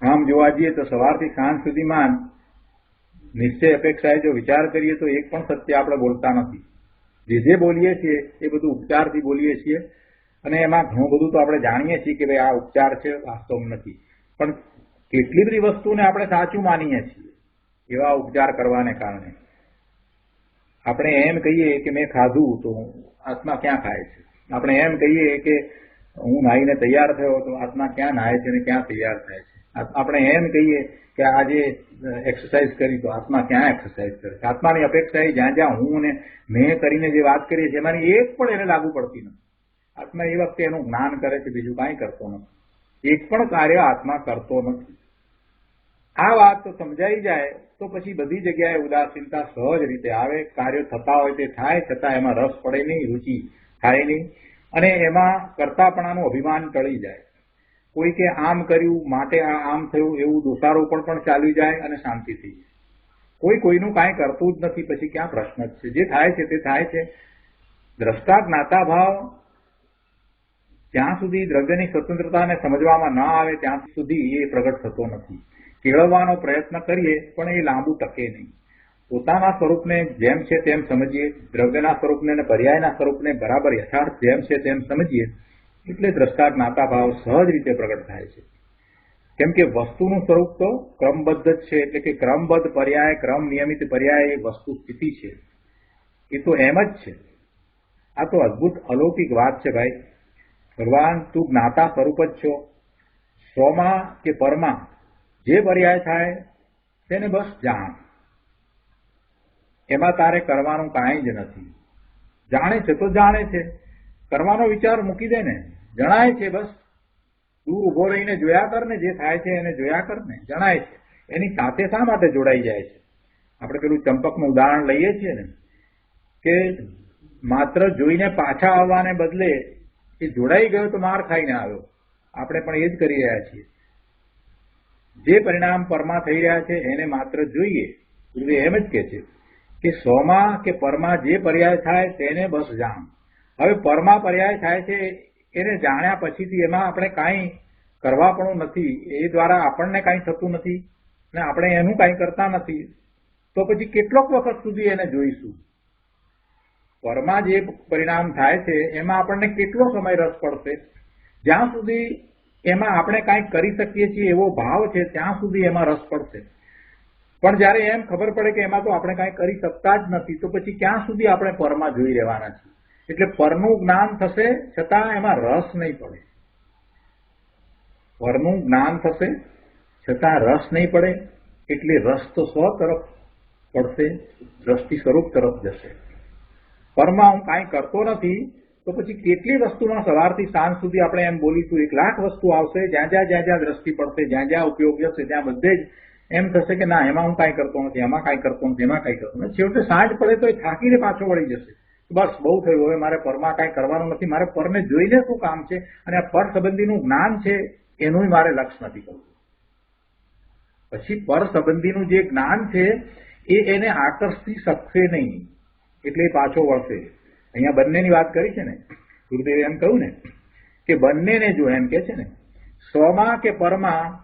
આમ જોવા જઈએ તો સવારથી સાંજ સુધીમાં નિશ્ચય અપેક્ષાએ જો વિચાર કરીએ તો એક પણ સત્ય આપણે બોલતા નથી. જે બોલીએ છીએ એ બધું ઉપચારથી બોલીએ છીએ અને એમાં ઘણું બધું તો આપણે જાણીએ છીએ કે ભાઈ આ ઉપચાર છે, વાસ્તવમાં નથી. પણ કેટલી બધી વસ્તુને આપણે સાચું માનીએ છીએ એવા ઉપચાર કરવાને કારણે. આપણે એમ કહીએ કે મેં ખાધું તો આત્મા ક્યાં ખાય છે. આપણે એમ કહીએ કે હું નાહીને તૈયાર થયો તો આત્મા ક્યાં નાહે છે અને ક્યાં તૈયાર થાય છે. આપણે એમ કહીએ કે આજે એક્સરસાઇઝ કરી તો આત્મા ક્યાં એક્સરસાઇઝ કરે છે. આત્માની અપેક્ષા એ જ્યાં જ્યાં હું અને મેં કરીને જે વાત કરીએ છીએ એમાંની એક પણ એને લાગુ પડતી નથી. આત્મા એ વખતે એનું જ્ઞાન કરે છે, બીજું કાંઈ કરતો નથી. એક પણ કાર્ય આત્મા કરતો નથી. આ વાત તો સમજાઈ જાય તો પછી બધી જગ્યાએ ઉદાસીનતા સહજ રીતે આવે. કાર્યો થતા હોય તે થાય, છતાં એમાં રસ પડે નહીં, રુચિ થાય નહીં અને એમાં કરતાપણાનું અભિમાન ટળી જાય. કોઈ કે આમ કર્યું માટે આ આમ થયું એવું દોષારોપણ પણ ચાલી જાય અને શાંતિ થઈ જાય. કોઈ કોઈનું કાંઈ કરતું જ નથી, પછી ક્યાં પ્રશ્ન જ છે. જે થાય છે તે થાય છે. દ્રષ્ટા જ્ઞાતા ભાવ જ્યાં સુધી દ્રવ્યની સ્વતંત્રતાને સમજવામાં ન આવે ત્યાં સુધી એ પ્રગટ થતો નથી. કેળવવાનો પ્રયત્ન કરીએ પણ એ લાંબુ ટકે નહીં. પોતાના સ્વરૂપને જેમ છે તેમ સમજીએ, દ્રવ્યના સ્વરૂપને અને પર્યાયના સ્વરૂપને બરાબર યથાર્થ જેમ છે તેમ સમજીએ એટલે દ્રષ્ટા જ્ઞાતા ભાવ સહજ રીતે પ્રગટ થાય છે. કેમ કે વસ્તુનું સ્વરૂપ તો ક્રમબદ્ધ જ છે. એટલે કે ક્રમબદ્ધ પર્યાય, ક્રમ નિયમિત પર્યાય એ વસ્તુ સ્થિતિ છે. એ તો એમ જ છે. આ તો અદભુત અલૌકિક વાત છે ભાઈ. ભગવાન તું જ્ઞાતા સ્વરૂપ જ છો. સ્વમાં કે પરમાં જે પર્યાય થાય તેને બસ જાણ. એમાં તારે કરવાનું કાંઈ જ નથી. જાણે છે તો જાણે છે, કરવાનો વિચાર મૂકી દે ને. જણાય છે બસ દૂર ઉભો રહીને જોયા કર ને, જે થાય છે એને જોયા કર ને. જણાય છે, એની સાથે શા માટે જોડાઈ જાય છે? આપણે પેલું ચંપકનું ઉદાહરણ લઈએ છીએ ને, કે માત્ર જોઈને પાછા આવવાને બદલે એ જોડાઈ ગયો તો માર ખાઈને આવ્યો. આપણે પણ એ જ કરી રહ્યા છીએ. જે પરિણામ પરમાં થઈ રહ્યા છે એને માત્ર જોઈએ. ગુરુદેવ એમ જ કહે છે કે સ્વમાં કે પરમાં જે પર્યાય થાય તેને બસ જાણ. હવે પરમાં પર્યાય થાય છે એને જાણ્યા પછીથી એમાં આપણે કાંઈ કરવા પણ નથી, એ દ્વારા આપણને કાંઈ થતું નથી ને આપણે એનું કાંઈ કરતા નથી, તો પછી કેટલોક વખત સુધી એને જોઈશું? પરમાં જે પરિણામ થાય છે એમાં આપણને કેટલો સમય રસ પડશે? જ્યાં સુધી એમાં આપણે કાંઈક કરી શકીએ છીએ એવો ભાવ છે ત્યાં સુધી એમાં રસ પડશે. પણ જયારે એમ ખબર પડે કે એમાં તો આપણે કાંઈ કરી શકતા જ નથી, તો પછી ક્યાં સુધી આપણે પરમાં જોઈ રહેવાના છીએ? એટલે પરનું જ્ઞાન થશે છતાં એમાં રસ નહીં પડે. પરનું જ્ઞાન થશે છતાં રસ નહીં પડે, એટલે રસ તો સ્વ તરફ પડશે, દ્રષ્ટિ સ્વરૂપ તરફ જશે. પરમાં હું કાંઈ કરતો નથી તો પછી કેટલી વસ્તુમાં સવારથી સાંજ સુધી આપણે એમ બોલીશું, 1,00,000 વસ્તુ આવશે, જ્યાં જ્યાં દ્રષ્ટિ પડશે, જ્યાં જ્યાં ઉપયોગ જશે ત્યાં બધે જ એમ થશે કે ના એમાં હું કાંઈ કરતો નથી, એમાં કાંઈ કરતો નથી, એમાં કાંઈ કરતો નથી. છેવટે સાંજ પડે તો એ થાકીને પાછો વળી જશે. બસ બહુ થયું, હવે મારે પરમાં કાંઈ કરવાનું નથી, મારે પરને જોઈને શું કામ છે, અને આ પર સંબંધીનું જ્ઞાન છે એનું મારે લક્ષ્ય નથી કરવું. પછી પર સંબંધીનું જે જ્ઞાન છે એ એને આકર્ષી શકશે નહીં, એટલે એ પાછો વળશે. અહીંયા બંનેની વાત કરી છે ને, ગુરુદેવે એમ કહ્યું ને કે બંનેને જો એમ કે છે ને, સ્વમાં કે પરમાં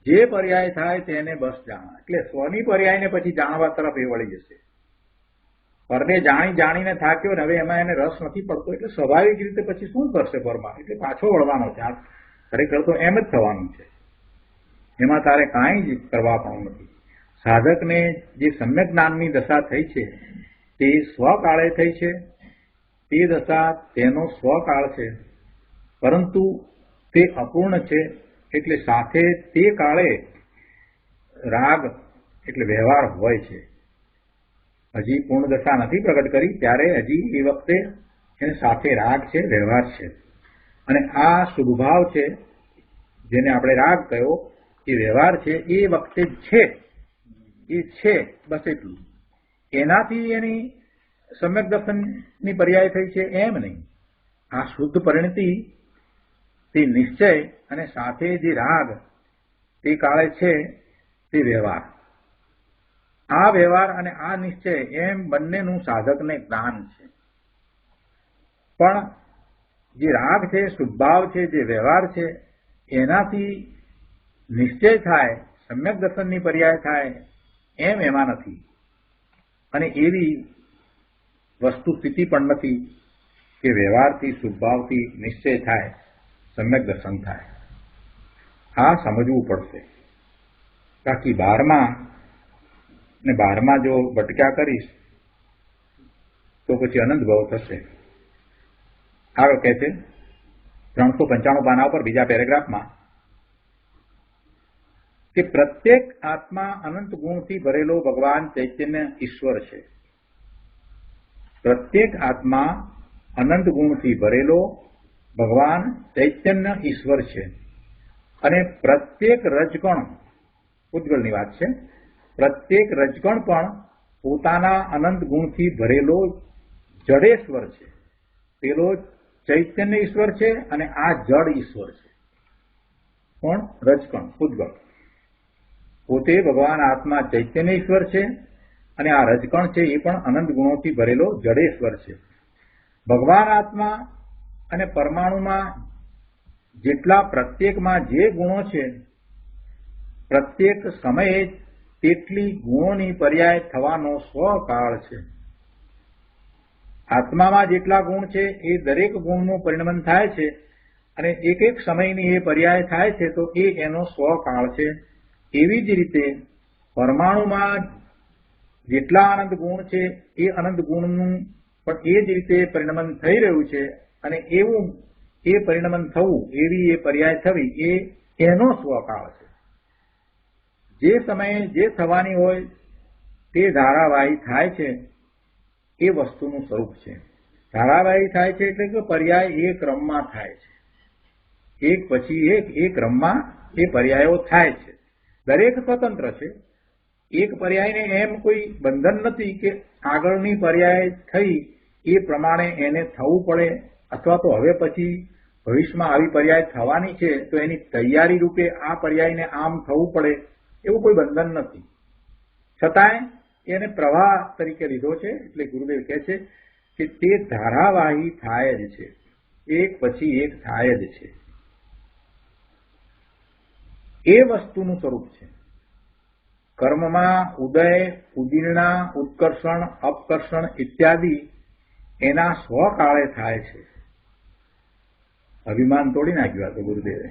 જે પર્યાય થાય તેને બસ જાણ. એટલે સ્વની પર્યાયને પછી જાણવા તરફ એ વળી જશે. પરને જાણીને થાક્યો ને હવે એમાં એને રસ નથી પડતો, એટલે સ્વાભાવિક રીતે પછી શું કરશે પરમાં? એટલે પાછો વળવાનો છે. આ ખરેખર તો એમ જ થવાનું છે. એમાં તારે કાંઈ જ કરવા પણ નથી. સાધકને જે સમ્યક જ્ઞાનની દશા થઈ છે તે સ્વકાળે થઈ છે, તે દશા તેનો સ્વકાળ છે, પરંતુ તે અપૂર્ણ છે. એટલે સાથે તે કાળે રાગ એટલે વ્યવહાર હોય છે. હજી પૂર્ણ દશા નથી પ્રગટ કરી ત્યારે હજી એ વખતે એને સાથે રાગ છે, વ્યવહાર છે. અને આ શુભભાવ છે જેને આપણે રાગ કહ્યો, એ વ્યવહાર છે, એ વખતે છે, એ છે, બસ એટલું. એનાથી એની સમ્યક દર્શનની પર્યાય થઈ છે એમ નહીં. આ શુદ્ધ પરિણતિ, તે નિશ્ચય અને સાથે જે રાગ તે કાળે છે તે વ્યવહાર. આ વ્યવહાર અને આ નિશ્ચય એમ બંનેનું સાધકને જ્ઞાન છે. પણ જે રાગ છે, શુદ્ધભાવ છે, જે વ્યવહાર છે, એનાથી નિશ્ચય થાય, સમ્યક દર્શનની પર્યાય થાય એમ એમાં નથી. અને એવી વસ્તુ સ્થિતિ પણ નથી કે વ્યવહારથી શુદ્ધભાવથી નિશ્ચય થાય, સમ્યક દર્શન થાય. આ સમજવું પડશે. બાકી બહારમાં જો ભટક્યા કરીશ તો પછી અનંત ભાવ થશે. આગળ કહે છે 395 પાના ઉપર બીજા પેરેગ્રાફમાં કે પ્રત્યેક આત્મા અનંત ગુણથી ભરેલો ભગવાન ચૈતન્ય ઈશ્વર છે. પ્રત્યેક આત્મા અનંત ગુણથી ભરેલો ભગવાન ચૈતન્ય ઈશ્વર છે. અને પ્રત્યેક રજગણ, ઉદ્ગલની વાત છે, પ્રત્યેક રજગણ પણ પોતાના અનંત ગુણથી ભરેલો જડેશ્વર છે. પેલો ચૈતન્ય ઈશ્વર છે અને આ જડ ઈશ્વર છે. પણ રજગણ, ઉદ્ગલ, પોતે ભગવાન આત્મા ચૈતન્ય ઈશ્વર છે અને આ રજગણ છે એ પણ અનંત ગુણોથી ભરેલો જડેશ્વર છે. ભગવાન આત્મા અને પરમાણુમાં જેટલા પ્રત્યેકમાં જે ગુણો છે, પ્રત્યેક સમયે તેટલી ગુણોની પર્યાય થવાનો સ્વકાળ છે. આત્મામાં જેટલા ગુણ છે એ દરેક ગુણનું પરિણમન થાય છે અને એક એક સમયની એ પર્યાય થાય છે, તો એ એનો સ્વકાળ છે. એવી જ રીતે પરમાણુમાં જેટલા અનંત ગુણ છે એ અનંત ગુણનું પણ એ જ રીતે પરિણમન થઈ રહ્યું છે અને એવું એ પરિણમન થવું, એવી એ પર્યાય થવી, એ એનો સ્વકાળ છે. જે સમયે જે થવાની હોય તે ધારાવાહી થાય છે એ વસ્તુનું સ્વરૂપ છે. ધારાવાહી થાય છે એટલે કે પર્યાય એ ક્રમમાં થાય છે, એક પછી એક એ ક્રમમાં એ પર્યાયો થાય છે. દરેક સ્વતંત્ર છે. એક પર્યાયને એમ કોઈ બંધન નથી કે આગળની પર્યાય થઈ એ પ્રમાણે એને થવું પડે, અથવા તો હવે પછી ભવિષ્યમાં આવી પર્યાય થવાની છે તો એની તૈયારી રૂપે આ પર્યાયને આમ થવું પડે, એવું કોઈ બંધન નથી. છતાંય એને પ્રવાહ તરીકે લીધો છે. એટલે ગુરુદેવ કહે છે કે તે ધારાવાહી થાય જ છે, એક પછી એક થાય જ છે. એ વસ્તુનું સ્વરૂપ છે. કર્મમાં ઉદય, ઉદીર્ણા, ઉત્કર્ષણ, અપકર્ષણ ઇત્યાદિ એના સ્વકાળે થાય છે. અભિમાન તોડી નાખ્યું તો ગુરુદેવે.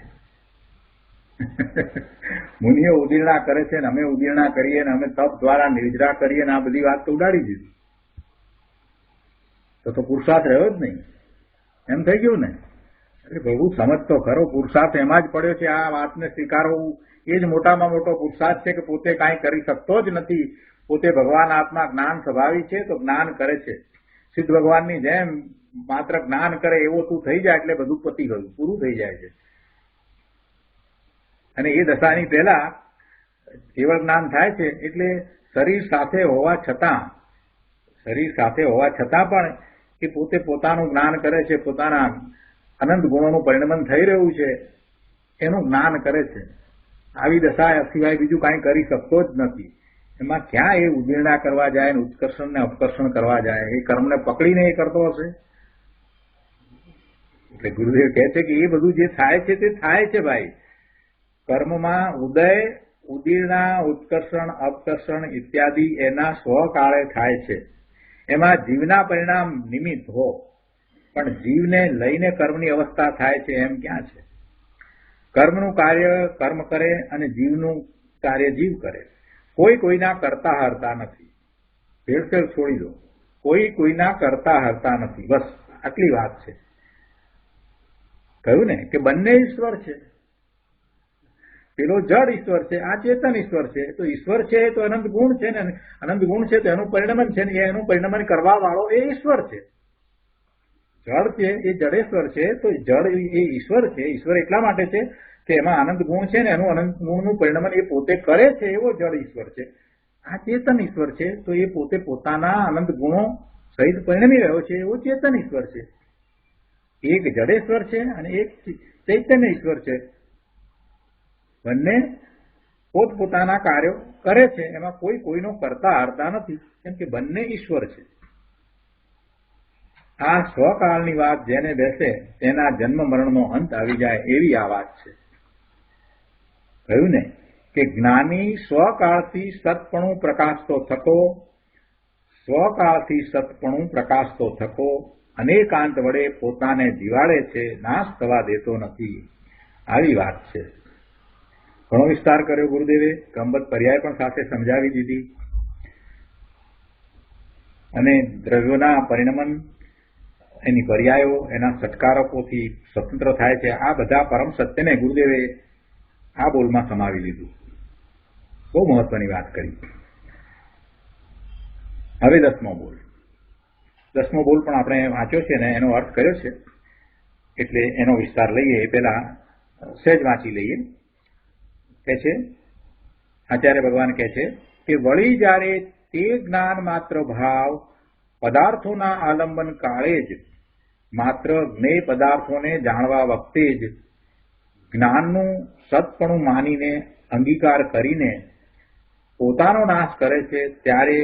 મુનિઓ ઉદીર્ણા કરે છે ને અમે ઉદીર્ણા કરીએ ને અમે તપ દ્વારા નિર્જરા કરીએ ને આ બધી વાત તો ઉડાડી દીધી. તો પુરુષાર્થ રહ્યો જ નહીં, એમ થઈ ગયું ને. એટલે પ્રભુ સમજ તો ખરો, પુરુષાર્થ એમાં જ પડ્યો છે. આ વાતને સ્વીકારવું એ જ મોટામાં મોટો પુરુષાર્થ છે કે પોતે કાંઈ કરી શકતો જ નથી. પોતે ભગવાન આત્મા જ્ઞાન સ્વભાવી છે તો જ્ઞાન કરે છે. સિદ્ધ ભગવાનની જેમ માત્ર જ્ઞાન કરે એવો તું થઈ જાય એટલે બધું પતી ગયું, પૂરું થઈ જાય છે. અને એ દશાની પહેલા કેવળ જ્ઞાન થાય છે એટલે શરીર સાથે હોવા છતાં પણ એ પોતે પોતાનું જ્ઞાન કરે છે, પોતાના અનંત ગુણોનું પરિણમન થઈ રહ્યું છે એનું જ્ઞાન કરે છે. આવી દશા સિવાય બીજું કાંઈ કરી શકતો જ નથી. એમાં ક્યાં એ ઉદીર્ણા કરવા જાય ને ઉત્કર્ષણ ને અપકર્ષણ કરવા જાય? એ કર્મને પકડીને એ કરતો હશે. એટલે ગુરુદેવ કહે છે કે એ બધું જે થાય છે તે થાય છે ભાઈ. કર્મમાં ઉદય, ઉદીર્ણા, ઉત્કર્ષણ, અપકર્ષણ ઇત્યાદિ એના સ્વકાળે થાય છે. એમાં જીવના પરિણામ નિમિત્ત હો, પણ જીવને લઈને કર્મની અવસ્થા થાય છે એમ ક્યાં છે? કર્મનું કાર્ય કર્મ કરે અને જીવનું કાર્ય જીવ કરે. કોઈ કોઈના કરતા હરતા નથી. ભેળસેળ છોડી દો. કોઈ કોઈના કરતા હરતા નથી. બસ આટલી વાત છે. કહ્યું ને કે બંને ઈશ્વર છે. પેલો જડ ઈશ્વર છે, આ ચેતન ઈશ્વર છે. તો ઈશ્વર છે તો અનંત ગુણ છે ને, અનંત ગુણ છે તો એનું પરિણમન છે ને, એનું પરિણમન કરવા વાળો એ ઈશ્વર છે. જળ છે એ જડેશ્વર છે, તો જળ એ ઈશ્વર છે. ઈશ્વર એટલા માટે છે કે એમાં અનંત ગુણ છે ને એનું અનંત ગુણનું પરિણમન એ પોતે કરે છે, એવો જળ ઈશ્વર છે. આ ચેતન ઈશ્વર છે તો એ પોતે પોતાના અનંત ગુણો સહિત પરિણમી રહ્યો છે, એવો ચેતન ઈશ્વર છે. એક જડેશ્વર છે અને એક ચૈતન્ય ઈશ્વર છે. બંને પોતપોતાના કાર્યો કરે છે, એમાં કોઈ કોઈનો કરતા હરતા નથી, કેમ કે બંને ઈશ્વર છે. આ સ્વકાળની વાત જેને બેસે તેના જન્મ મરણનો અંત આવી જાય એવી આ વાત છે. કહ્યું ને કે જ્ઞાની સ્વકાળથી સતપણું પ્રકાશતો થકો અનેકાંત વડે પોતાને જીવાડે છે, નાશ થવા દેતો નથી. આવી વાત છે. ઘણો વિસ્તાર કર્યો ગુરુદેવે. ક્રમબદ્ધ પર્યાય પણ સાથે સમજાવી દીધી. અને દ્રવ્યોના પરિણમન, એની પર્યાયો, એના સત્કારકોથી સ્વતંત્ર થાય છે. આ બધા પરમ સત્યને ગુરુદેવે આ બોલમાં સમાવી લીધું. બહુ મહત્વની વાત કરી. હવે 10મો બોલ. 10મો બોલ પણ આપણે વાંચ્યો છે ને એનો અર્થ કર્યો છે, એટલે એનો વિસ્તાર લઈએ એ પહેલા સહેજ વાંચી લઈએ. કહે છે આચાર્ય ભગવાન કહે છે કે વળી જ્યારે તે જ્ઞાન માત્ર ભાવ પદાર્થોના આલંબન કાળે જ માત્ર જ્ઞેય પદાર્થોને જાણવા વખતે જ જ્ઞાનનું સતપણું માનીને અંગીકાર કરીને પોતાનો નાશ કરે છે, ત્યારે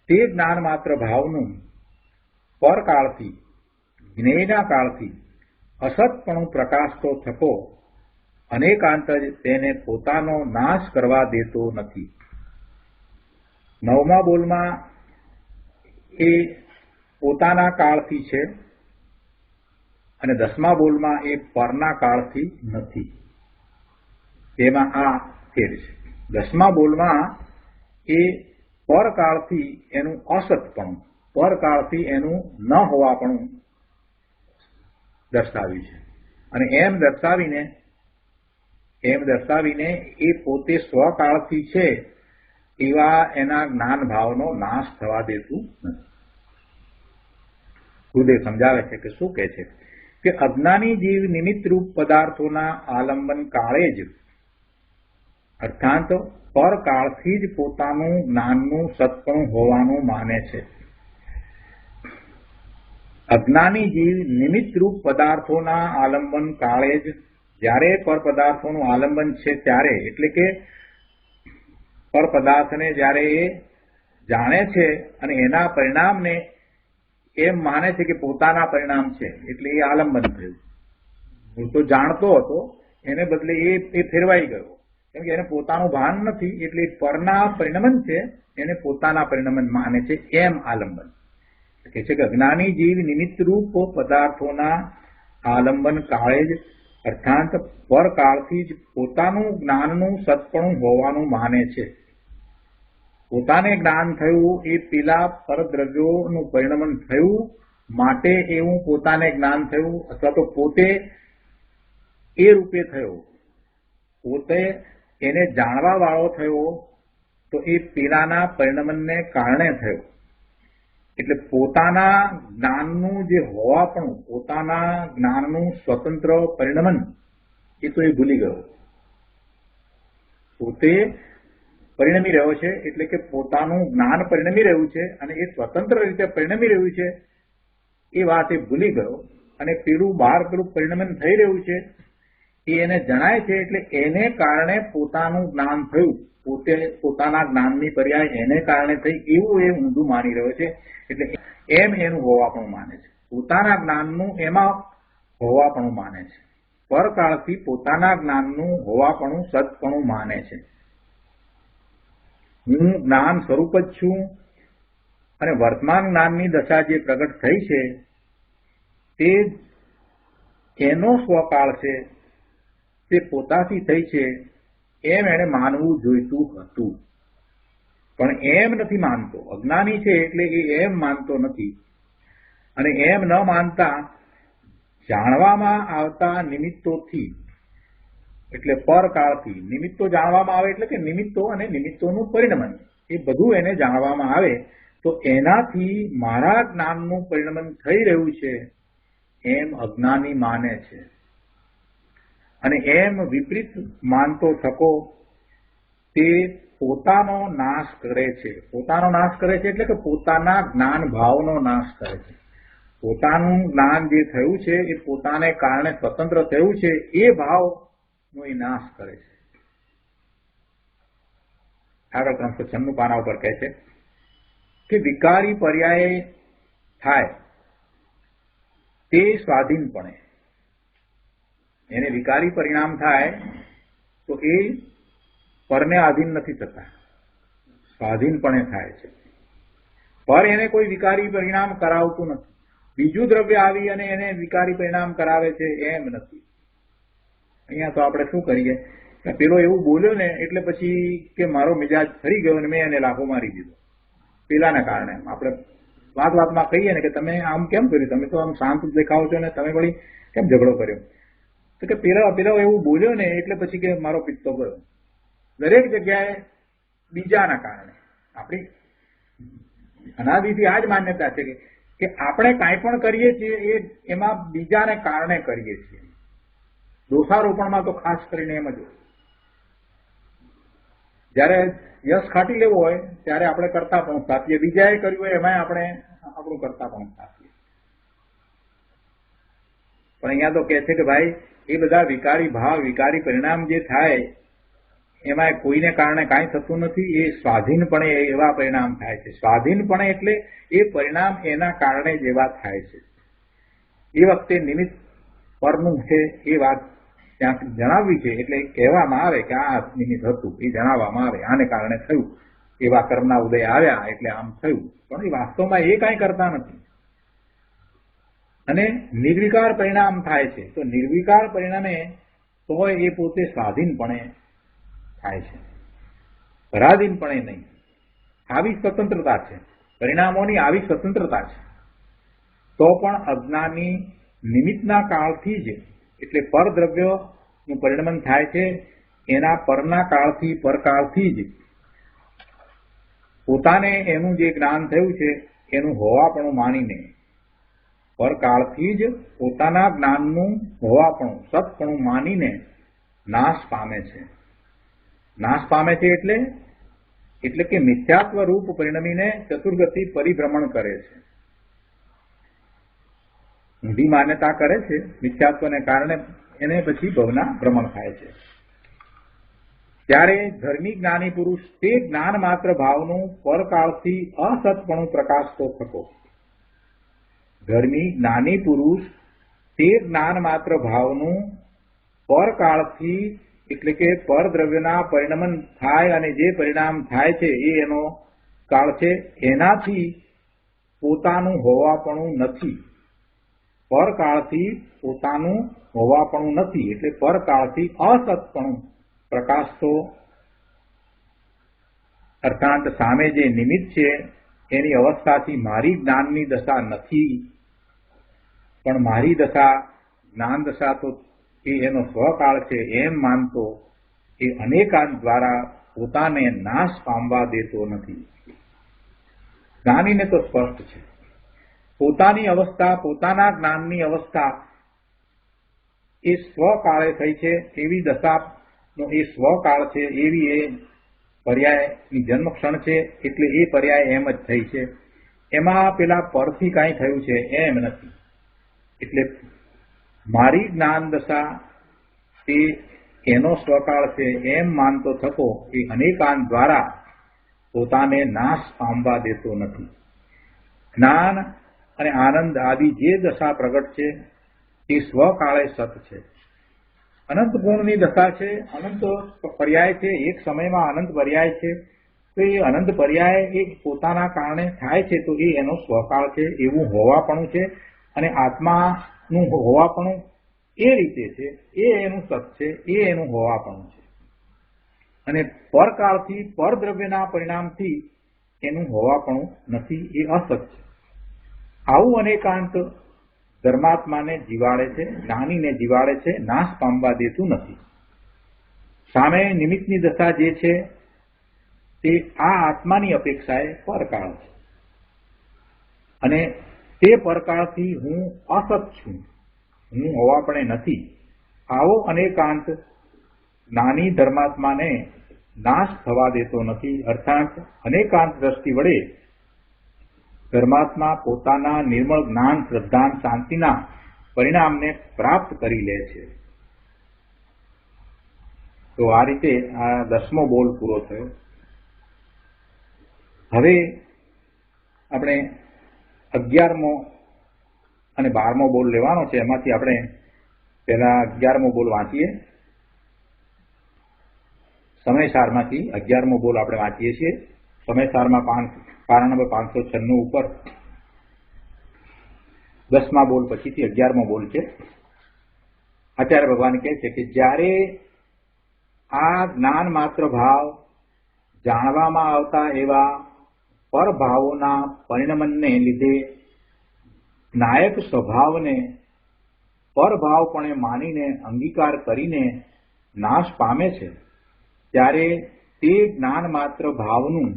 તે જ્ઞાન માત્ર ભાવનું પરકાળથી જ્ઞેયના કાળથી અસતપણું પ્રકાશતો થકો અનેકાંત જ તેને પોતાનો નાશ કરવા દેતો નથી. 9મા બોલમાં એ પોતાના કાળથી છે અને 10મા બોલમાં એ પરના કાળથી નથી. તેમાં આ ફેર છે. 10મા બોલમાં એ પરકાળથી એનું અસતપણું, પરકાળથી એનું ન હોવાપણું દર્શાવ્યું છે. અને એમ દર્શાવીને એમ દર્શાવીને એ પોતે સ્વકાળથી છે એવા એના જ્ઞાન ભાવનો નાશ થવા દેતું નથી. ગુરુદેવ સમજાવે છે કે શું કહે છે કે અજ્ઞાની જીવ નિમિત્તરૂપ પદાર્થોના આલંબન કાળે જ અર્થાત પરકાળથી જ પોતાનું જ્ઞાનનું સત્પણું હોવાનું માને છે. અજ્ઞાની જીવ નિમિત્તરૂપ પદાર્થોના આલંબન કાળે જ, જ્યારે પર પદાર્થોનું આલંબન છે ત્યારે, એટલે કે પર પદાર્થને જ્યારે એ જાણે છે અને એના પરિણામને એમ માને છે કે પોતાના પરિણામ છે, એટલે એ આલંબન થયું. હું તો જાણતો હતો, એને બદલે એ ફેરવાઈ ગયો, કેમ કે એને પોતાનું ભાન નથી, એટલે પરના પરિણમન છે એને પોતાના પરિણમન માને છે, એમ આલંબન કે છે. કે અજ્ઞાની જીવ નિમિત્તરૂપ પદાર્થોના આલંબન કાળે જ અર્થાત પરકાળથી જ પોતાનું જ્ઞાનનું સત્પણું હોવાનું માને છે. પોતાને જ્ઞાન થયું એ પેલા પરદ્રવ્યોનું પરિણમન થયું માટે એવું પોતાને જ્ઞાન થયું, અથવા તો પોતે એ રૂપે થયો, પોતે એને જાણવા વાળો થયો તો એ પેલાના પરિણમનને કારણે થયો. એટલે પોતાના જ્ઞાનનું જે હોવાપણું, પોતાના જ્ઞાનનું સ્વતંત્ર પરિણમન એ તો એ ભૂલી ગયો. પોતે પરિણમી રહ્યો છે, એટલે કે પોતાનું જ્ઞાન પરિણમી રહ્યું છે અને એ સ્વતંત્ર રીતે પરિણમી રહ્યું છે એ વાત એ ભૂલી ગયો. અને પેલું બહાર પેલું પરિણમન થઈ રહ્યું છે એ એને જણાય છે, એટલે એને કારણે પોતાનું જ્ઞાન થયું, પોતે પોતાના જ્ઞાનની પર્યાય એને કારણે થઈ એવું એ ઊંધું માની રહ્યો છે. એટલે એમ એનું હોવાપણું માને છે, પોતાના જ્ઞાનનું એમાં હોવાપણું માને છે, પરકાળથી પોતાના જ્ઞાનનું હોવાપણું સત્પણું માને છે. હું જ્ઞાન સ્વરૂપ જ છું અને વર્તમાન જ્ઞાનની દશા જે પ્રગટ થઈ છે તે એનો સ્વકાળ છે, તે પોતાથી થઈ છે એમ એને માનવું જોઈતું હતું, પણ એમ નથી માનતો. અજ્ઞાની છે એટલે એ એમ માનતો નથી, અને એમ ન માનતા જાણવામાં આવતા નિમિત્તોથી, એટલે પરકાળથી નિમિત્તો જાણવામાં આવે, એટલે કે નિમિત્તો અને નિમિત્તોનું પરિણમન એ બધું એને જાણવામાં આવે તો એનાથી મારા જ્ઞાનનું પરિણમન થઈ રહ્યું છે એમ અજ્ઞાની માને છે. અને એમ વિપરીત માનતો થકો તે પોતાનો નાશ કરે છે. પોતાનો નાશ કરે છે એટલે કે પોતાના જ્ઞાન ભાવનો નાશ કરે છે. પોતાનું જ્ઞાન જે થયું છે એ પોતાને કારણે સ્વતંત્ર થયું છે એ ભાવનો એ નાશ કરે છે. આગળ 396 પાના ઉપર કહે છે કે વિકારી પર્યાય થાય તે સ્વાધીનપણે, એને વિકારી પરિણામ થાય તો એ પરને આધીન નથી થતા, સ્વાધીનપણે થાય છે. પર એને કોઈ વિકારી પરિણામ કરાવતું નથી. બીજું દ્રવ્ય આવી અને એને વિકારી પરિણામ કરાવે છે એમ નથી. અહીંયા તો આપણે શું કરીએ કે પેલો એવું બોલ્યો ને એટલે પછી કે મારો મિજાજ ફરી ગયો અને મેં એને લાફો મારી દીધો પેલાના કારણે. આપણે વાતમાં કહીએ ને કે તમે આમ કેમ કર્યું, તમે તો આમ શાંત દેખાવ છો ને તમે વળી કેમ ઝઘડો કર્યો, તો કે પેલો એવું બોલ્યો ને એટલે પછી કે મારો પિત્તો ગયો. દરેક જગ્યાએ બીજાના કારણે. આપણી અનાદિથી આ જ માન્યતા છે કે આપણે કાંઈ પણ કરીએ છીએ એ એમાં બીજાને કારણે કરીએ છીએ. દોષારોપણમાં તો ખાસ કરીને એમ જ હોય. જયારે યશ ખાટી લેવો હોય ત્યારે આપણે કરતા પણ સ્થાપીએ, બીજાએ કર્યું હોય એમાં આપણે આપણું કરતા પણ સ્થાપીએ. પણ અહીંયા તો કહે છે કે ભાઈ એ બધા વિકારી ભાવ, વિકારી પરિણામ જે થાય એમાં કોઈને કારણે કાંઈ થતું નથી. એ સ્વાધીનપણે એવા પરિણામ થાય છે. સ્વાધીનપણે એટલે એ પરિણામ એના કારણે જ એવા થાય છે. એ વખતે નિમિત્ત પરનું છે એ વાત ત્યાં જણાવવી છે. એટલે કહેવામાં આવે કે આ નિમિત્ત હતું એ જણાવવામાં આવે, આને કારણે થયું, એવા કર્મના ઉદય આવ્યા એટલે આમ થયું. પણ એ વાસ્તવમાં એ કાંઈ કરતા નથી. અને નિર્વિકાર પરિણામ થાય છે. તો નિર્વિકાર પરિણામે તો એ પોતે સ્વાધીનપણે થાય છે, પરાધીનપણે નહીં. આવી સ્વતંત્રતા છે, પરિણામોની આવી સ્વતંત્રતા છે. તો પણ અજ્ઞાની નિમિત્તના કાળથી જ, એટલે પરદ્રવ્ય નું પરિણમન થાય છે એના પરના કાળથી પરકાળથી જ પોતાને એનું જે જ્ઞાન થયું છે એનું હોવાપણું માનીને પરકાળથી જ પોતાના જ્ઞાનનું હોવાપણું સતપણું માનીને નાશ પામે છે. નાશ પામે છે એટલે કે મિથ્યાત્વ રૂપ પરિણમીને ચતુર્ગતિ પરિભ્રમણ કરે છે. ઊંધી માન્યતા કરે છે મિથ્યાત્વને કારણે એને પછી ભવના ભ્રમણ થાય છે. ત્યારે ધર્મી જ્ઞાની પુરુષ તે જ્ઞાન માત્ર ભાવનું પરકાળથી અસતપણું પ્રકાશતો થકો. ધર્મી જ્ઞાની પુરુષ તે જ્ઞાન માત્ર ભાવનું પરકાળથી એટલે કે પરદ્રવ્યના પરિણમન થાય અને જે પરિણામ થાય છે એ એનો કાળ છે એનાથી પોતાનું હોવાપણું નથી. પરકાળથી પોતાનું હોવાપણું નથી એટલે પરકાળથી અસતપણું પ્રકાશતો અર્થાત સામે જે નિમિત્ત છે એની અવસ્થાથી મારી જ્ઞાનની દશા નથી, પણ મારી દશા જ્ઞાન દશા તો એ એનો સ્વકાળ છે એમ માનતો એ અનેકાંત દ્વારા પોતાને નાશ પામવા દેતો નથી. જ્ઞાનીને તો સ્પષ્ટ છે પોતાની અવસ્થા પોતાના જ્ઞાનની અવસ્થા એ સ્વકાળે થઈ છે એવી દશાનો એ સ્વકાળ છે એવી એ પર્યાયની જન્મક્ષણ છે એટલે એ પર્યાય એમ જ થઈ છે. એમાં પેલા પરથી કાંઈ થયું છે એમ નથી. એટલે મારી જ્ઞાન દશા તે એનો સ્વકાળ છે એમ માનતો થતો એ અનેકાંત દ્વારા પોતાને નાશ પામવા દેતો નથી. જ્ઞાન અને આનંદ આદિ જે દશા પ્રગટ છે તે સ્વકાળે સત છે. અનંત ગુણની દશા છે, અનંત પર્યાય છે, એક સમયમાં અનંત પર્યાય છે. તો એ અનંત પર્યાય એ પોતાના કારણે થાય છે તો એ એનો સ્વકાળ છે એવું હોવાપણું છે. અને આત્માનું હોવાપણું એ રીતે છે એ એનું સત છે એ એનું હોવાપણું છે. અને પરકાળથી પરદ્રવ્યના પરિણામથી એનું હોવાપણું નથી, એ અસત છે. આવું અનેકાંત ધર્માત્માને જીવાડે છે, જ્ઞાનીને જીવાડે છે, નાશ પામવા દેતું નથી. સામે નિમિત્તની દશા જે છે તે આ આત્માની અપેક્ષાએ પરકાળ છે અને તે પરકાળથી હું અસત છું, હું હોવાપણે નથી. આવો અનેકાંત જ્ઞાની ધર્માત્માને નાશ થવા દેતો નથી. અર્થાત અનેકાંત દ્રષ્ટિ વડે ધર્માત્મા પોતાના નિર્મળ જ્ઞાન શ્રદ્ધાન શાંતિના પરિણામને પ્રાપ્ત કરી લે છે. તો આ રીતે આ 10મો બોલ પૂરો થયો. હવે આપણે 11મો અને 12મો બોલ લેવાનો છે. એમાંથી આપણે પહેલા 11મો બોલ વાંચીએ. સમયસારમાંથી 11મો બોલ આપણે વાંચીએ છીએ. સમયસારમાં પાના નંબર 596 ઉપર 10મા બોલ પછીથી 11મો બોલ છે. આચાર્ય ભગવાન કહે છે કે જ્યારે આ જ્ઞાન માત્ર ભાવ જાણવામાં આવતા એવા પરભાવોના પરિણમનને લીધે નાયક સ્વભાવને પરભાવપણે માનીને અંગીકાર કરીને નાશ પામે છે, ત્યારે તે જ્ઞાન માત્ર ભાવનું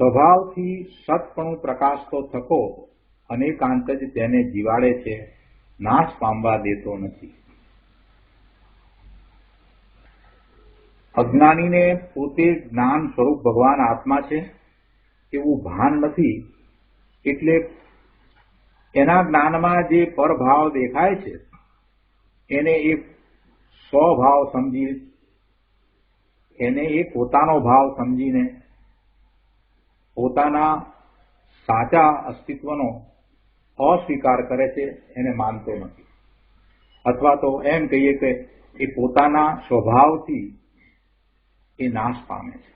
સ્વભાવથી સતપણું પ્રકાશતો થકો અનેકાંત જ તેને જીવાડે છે, નાશ પામવા દેતો નથી. અજ્ઞાનીને પોતે જ્ઞાન સ્વરૂપ ભગવાન આત્મા છે એવું ભાન નથી, એટલે એના જ્ઞાનમાં જે પરભાવ દેખાય છે એને એ સ્વભાવ સમજી, એને એ પોતાનો ભાવ સમજીને પોતાના સાચા અસ્તિત્વનો અસ્વીકાર કરે છે, એને માનતો નથી. અથવા તો એમ કહીએ કે એ પોતાના સ્વભાવથી એ નાશ પામે છે.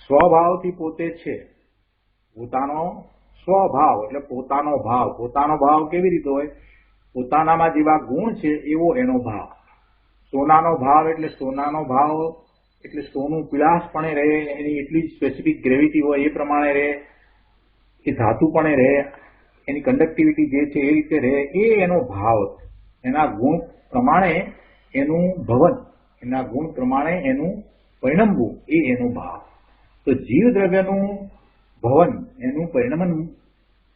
સ્વભાવથી પોતે છે, પોતાનો સ્વભાવ એટલે પોતાનો ભાવ. પોતાનો ભાવ કેવી રીતે હોય? પોતાનામાં જેવા ગુણ છે એવો એનો ભાવ. સોનાનો ભાવ એટલે સોનાનો ભાવ એટલે સોનું પીળાશપણે રહે, એની એટલી સ્પેસિફિક ગ્રેવિટી હોય એ પ્રમાણે રહે, એ ધાતુપણે રહે, એની કંડક્ટિવિટી જે છે એ રીતે રહે, એ એનો ભાવ છે. એના ગુણ પ્રમાણે એનું ભવન, એના ગુણ પ્રમાણે એનું પરિણમવું એ એનો ભાવ. તો જીવ દ્રવ્યનું ભવન, એનું પરિણમન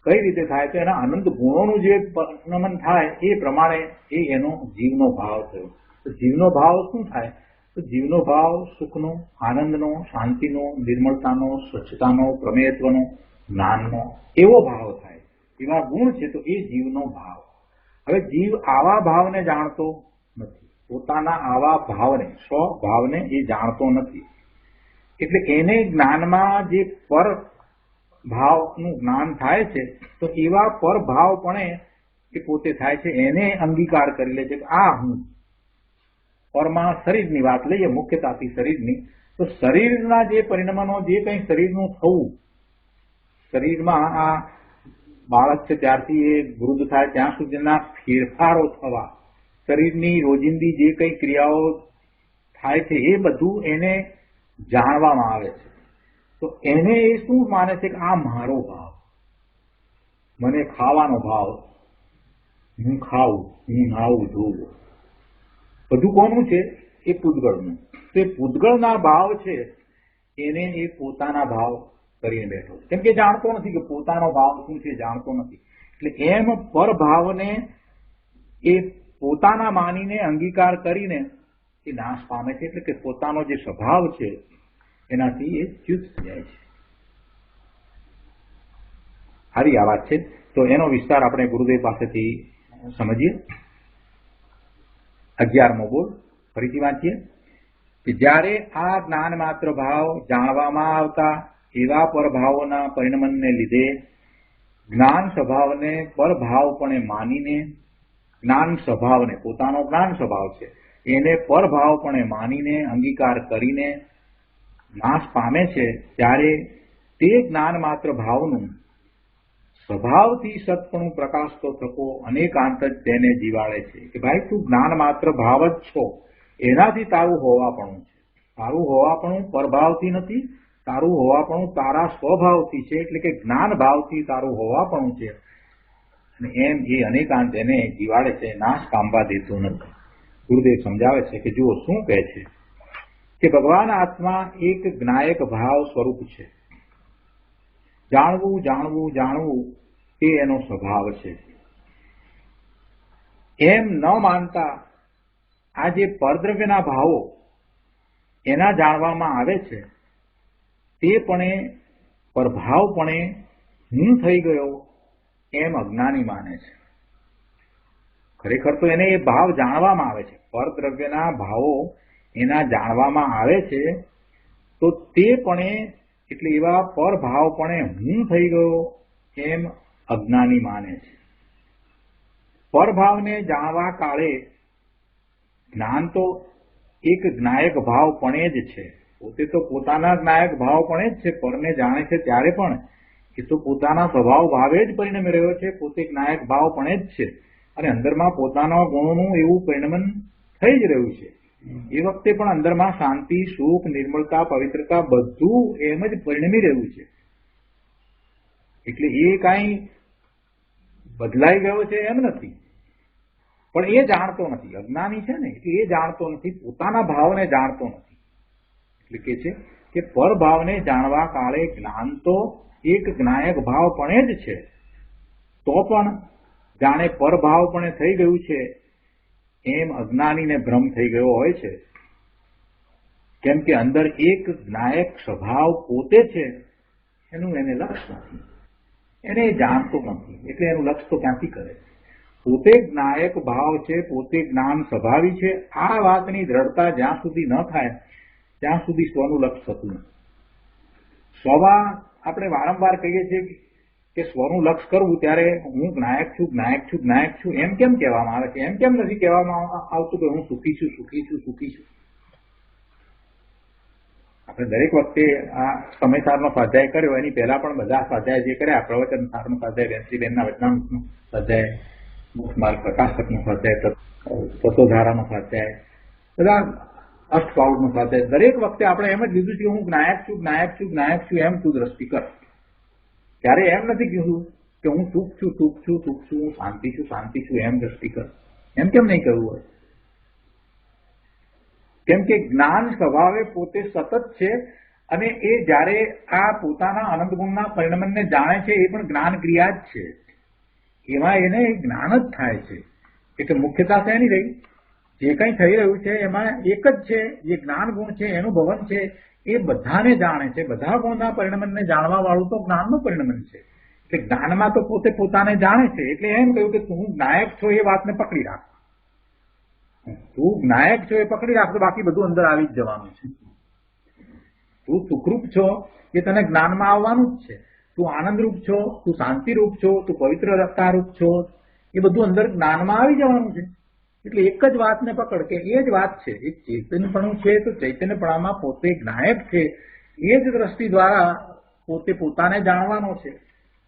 કઈ રીતે થાય? તો એના અનંત ગુણોનું જે પરિણમન થાય એ પ્રમાણે એ એનો જીવનો ભાવ થયો. તો જીવનો ભાવ શું થાય? તો જીવનો ભાવ સુખનો, આનંદનો, શાંતિનો, નિર્મળતાનો, સ્વચ્છતાનો, પ્રમેયત્વનો, જ્ઞાનનો એવો ભાવ થાય. એવા ગુણ છે તો એ જીવનો ભાવ. હવે જીવ આવા ભાવને જાણતો નથી, પોતાના આવા ભાવને, સ્વભાવને એ જાણતો નથી. એટલે એને જ્ઞાનમાં જે પર ભાવનું જ્ઞાન થાય છે તો એવા પર ભાવપણે એ પોતે થાય છે, એને અંગીકાર કરી લે છે કે આ હું. પરમાં શરીરની વાત લઈએ, મુખ્યતાથી શરીરની, તો શરીરના જે પરિણમનો, જે કંઈ શરીરનું થવું, શરીરમાં આ બાળક છે ત્યારથી એ વૃદ્ધ થાય ત્યાં સુધીના ફેરફારો થવા, શરીરની રોજિંદી જે કંઈ ક્રિયાઓ થાય છે એ બધું એને જાણવામાં આવે છે. તો એને એ શું માને છે કે આ મારો ભાવ, મને ખાવાનો ભાવ, હું ખાવું, હું નાવું ધોવું, બધું કોનું છે? એ પૂતગળનું. તો એ પૂતગળના ભાવ છે એને એ પોતાના ભાવ કરીને બેઠો છે. કેમ કે જાણતો નથી કે પોતાનો ભાવ શું છે, જાણતો નથી. એટલે એમ પરભાવને એ પોતાના માનીને અંગીકાર કરીને એ નાશ પામે છે. એટલે કે પોતાનો જે સ્વભાવ છે એનાથી એ ચ્યુત થઈ જાય છે. સારી આ વાત છે. તો એનો વિસ્તાર આપણે ગુરુદેવ પાસેથી સમજીએ. 11મો બોલ ફરીથી વાંચીએ કે જ્યારે આ જ્ઞાન માત્ર ભાવ જાણવામાં આવતા એવા પરભાવોના પરિણમનને લીધે જ્ઞાન સ્વભાવને પરભાવપણે માનીને, જ્ઞાન સ્વભાવને, પોતાનો જ્ઞાન સ્વભાવ છે એને પરભાવપણે માનીને અંગીકાર કરીને નાશ પામે છે, ત્યારે તે જ્ઞાન માત્ર ભાવનું સ્વભાવથી સત્પણું પ્રકાશતો થકો અનેકાંત જ તેને જીવાડે છે. કે ભાઈ તું જ્ઞાન માત્ર ભાવ જ છો, એનાથી તારું હોવાપણું છે. તારું હોવાપણું પરભાવથી નથી, તારું હોવાપણું તારા સ્વભાવથી છે. એટલે કે જ્ઞાન ભાવથી તારું હોવાપણું છે. અને એમ એ અનેકાંત એને જીવાડે છે, નાશ પામવા દેતો નથી. ગુરુદેવ સમજાવે છે કે જુઓ શું કહે છે કે ભગવાન આત્મા એક જ્ઞાયક ભાવ સ્વરૂપ છે. જાણવું, જાણવું, જાણવું એ એનો સ્વભાવ છે. એમ ન માનતા આ જે પરદ્રવ્યના ભાવો એના જાણવામાં આવે છે તે પણ પરભાવપણે હું થઈ ગયો એમ અજ્ઞાની માને છે. ખરેખર તો એને એ ભાવ જાણવામાં આવે છે, પરદ્રવ્યના ભાવો એના જાણવામાં આવે છે, તો તે પણ એટલે એવા પરભાવપણે હું થઈ ગયો એમ અજ્ઞાની માને છે. પરભાવને જાણવા કાળે જ્ઞાન તો એક જ્ઞાયક ભાવપણે જ છે. પોતે તો પોતાના જ્ઞાયક ભાવપણે જ છે. પરને જાણે છે ત્યારે પણ એ તો પોતાના સ્વભાવ ભાવે જ પરિણમી રહ્યો છે, પોતે જ્ઞાયક ભાવપણે જ છે. અને અંદરમાં પોતાના ગુણોનું એવું પરિણમન થઈ જ રહ્યું છે. એ વખતે પણ અંદરમાં શાંતિ, સુખ, નિર્મળતા, પવિત્રતા બધું એમ જ પરિણમી રહ્યું છે. એટલે એ કાંઈ બદલાઈ ગયો છે એમ નથી. પણ એ જાણતો નથી, અજ્ઞાની છે ને, એટલે એ જાણતો નથી, પોતાના ભાવને જાણતો નથી. એટલે કે છે કે પરભાવને જાણવા કાળે જ્ઞાન તો એક જ્ઞાયક ભાવપણે જ છે, તો પણ જાણે પરભાવપણે થઈ ગયું છે એમ અજ્ઞાનીને ભ્રમ થઈ ગયો હોય છે. કેમ કે અંદર એક જ્ઞાયક સ્વભાવ પોતે છે, એનું એને લક્ષ નથી, એને જાણતો નથી. એટલે એનું લક્ષ તો ક્યાંથી કરે? પોતે જ્ઞાયક ભાવ છે, પોતે જ્ઞાન સ્વભાવી છે. આ વાતની દ્રઢતા જ્યાં સુધી ન થાય ત્યાં સુધી સ્વનું લક્ષ થતું નથી. સ્વમાં આપણે વારંવાર કહીએ છીએ કે સ્વનું લક્ષ કરવું ત્યારે હું જ્ઞાયક છું, જ્ઞાયક છું, જ્ઞાયક છું એમ કેમ કહેવામાં આવે છે? એમ કેમ નથી કહેવામાં આવતું કે હું સુખી છું, સુખી છું, સુખી છું? આપણે દરેક વખતે આ સમયસારનો સ્વાધ્યાય કર્યો, એની પહેલા પણ બધા સ્વાધ્યાય જે કર્યા, પ્રવચન સારનો સ્વાધ્યાય, વેન્સીબેનના વચનામૃતનો સ્વાધ્યાય, મુખમાર્ગ પ્રકાશકનો સ્વાધ્યાય, તત્વધારાનો સ્વાધ્યાય, બધા અષ્ટપાઉડનો સ્વાધ્યાય, દરેક વખતે આપણે એમ જ લીધું છે કે હું જ્ઞાયક છું, જ્ઞાયક છું, જ્ઞાયક છું એમ તું દ્રષ્ટિ કર. ત્યારે એમ નથી કીધું કે હું સુખ છું, સુખ છું, સુખ છું, હું શાંતિ છું, શાંતિ છું એમ દ્રષ્ટિ કર. એમ કેમ નહીં કરવું હોય? કેમ કે જ્ઞાન સ્વભાવે પોતે સતત છે અને એ જ્યારે આ પોતાના અનંત ગુણના પરિણમને જાણે છે એ પણ જ્ઞાન ક્રિયા જ છે, એમાં એને જ્ઞાન જ થાય છે. એટલે મુખ્યતા શેની રહી? જે કંઈ થઈ રહ્યું છે એમાં એક જ છે, જે જ્ઞાન ગુણ છે એનું ભવન છે એ બધાને જાણે છે. બધા ગુણના પરિણમને જાણવા વાળું તો જ્ઞાનનું પરિણમન છે. એટલે જ્ઞાનમાં તો પોતે પોતાને જાણે છે. એટલે એમ કહ્યું કે તું નાયક છો એ વાતને પકડી રાખ. તું નાયક છો એ પકડી રાખ તો બાકી બધું અંદર આવી જ જવાનું છે. તું સુખરૂપ છો એ તને જ્ઞાનમાં આવવાનું જ છે. તું આનંદરૂપ છો, તું શાંતિરૂપ છો, તું પવિત્રતારૂપ છો, એ બધું અંદર જ્ઞાનમાં આવી જવાનું છે. એટલે એક જ વાતને પકડ કે એ જ વાત છે. એ ચૈતન્યપણું છે તો ચૈતન્યપણામાં પોતે જ્ઞાયક છે એ જ દ્રષ્ટિ દ્વારા પોતે પોતાને જાણવાનો છે.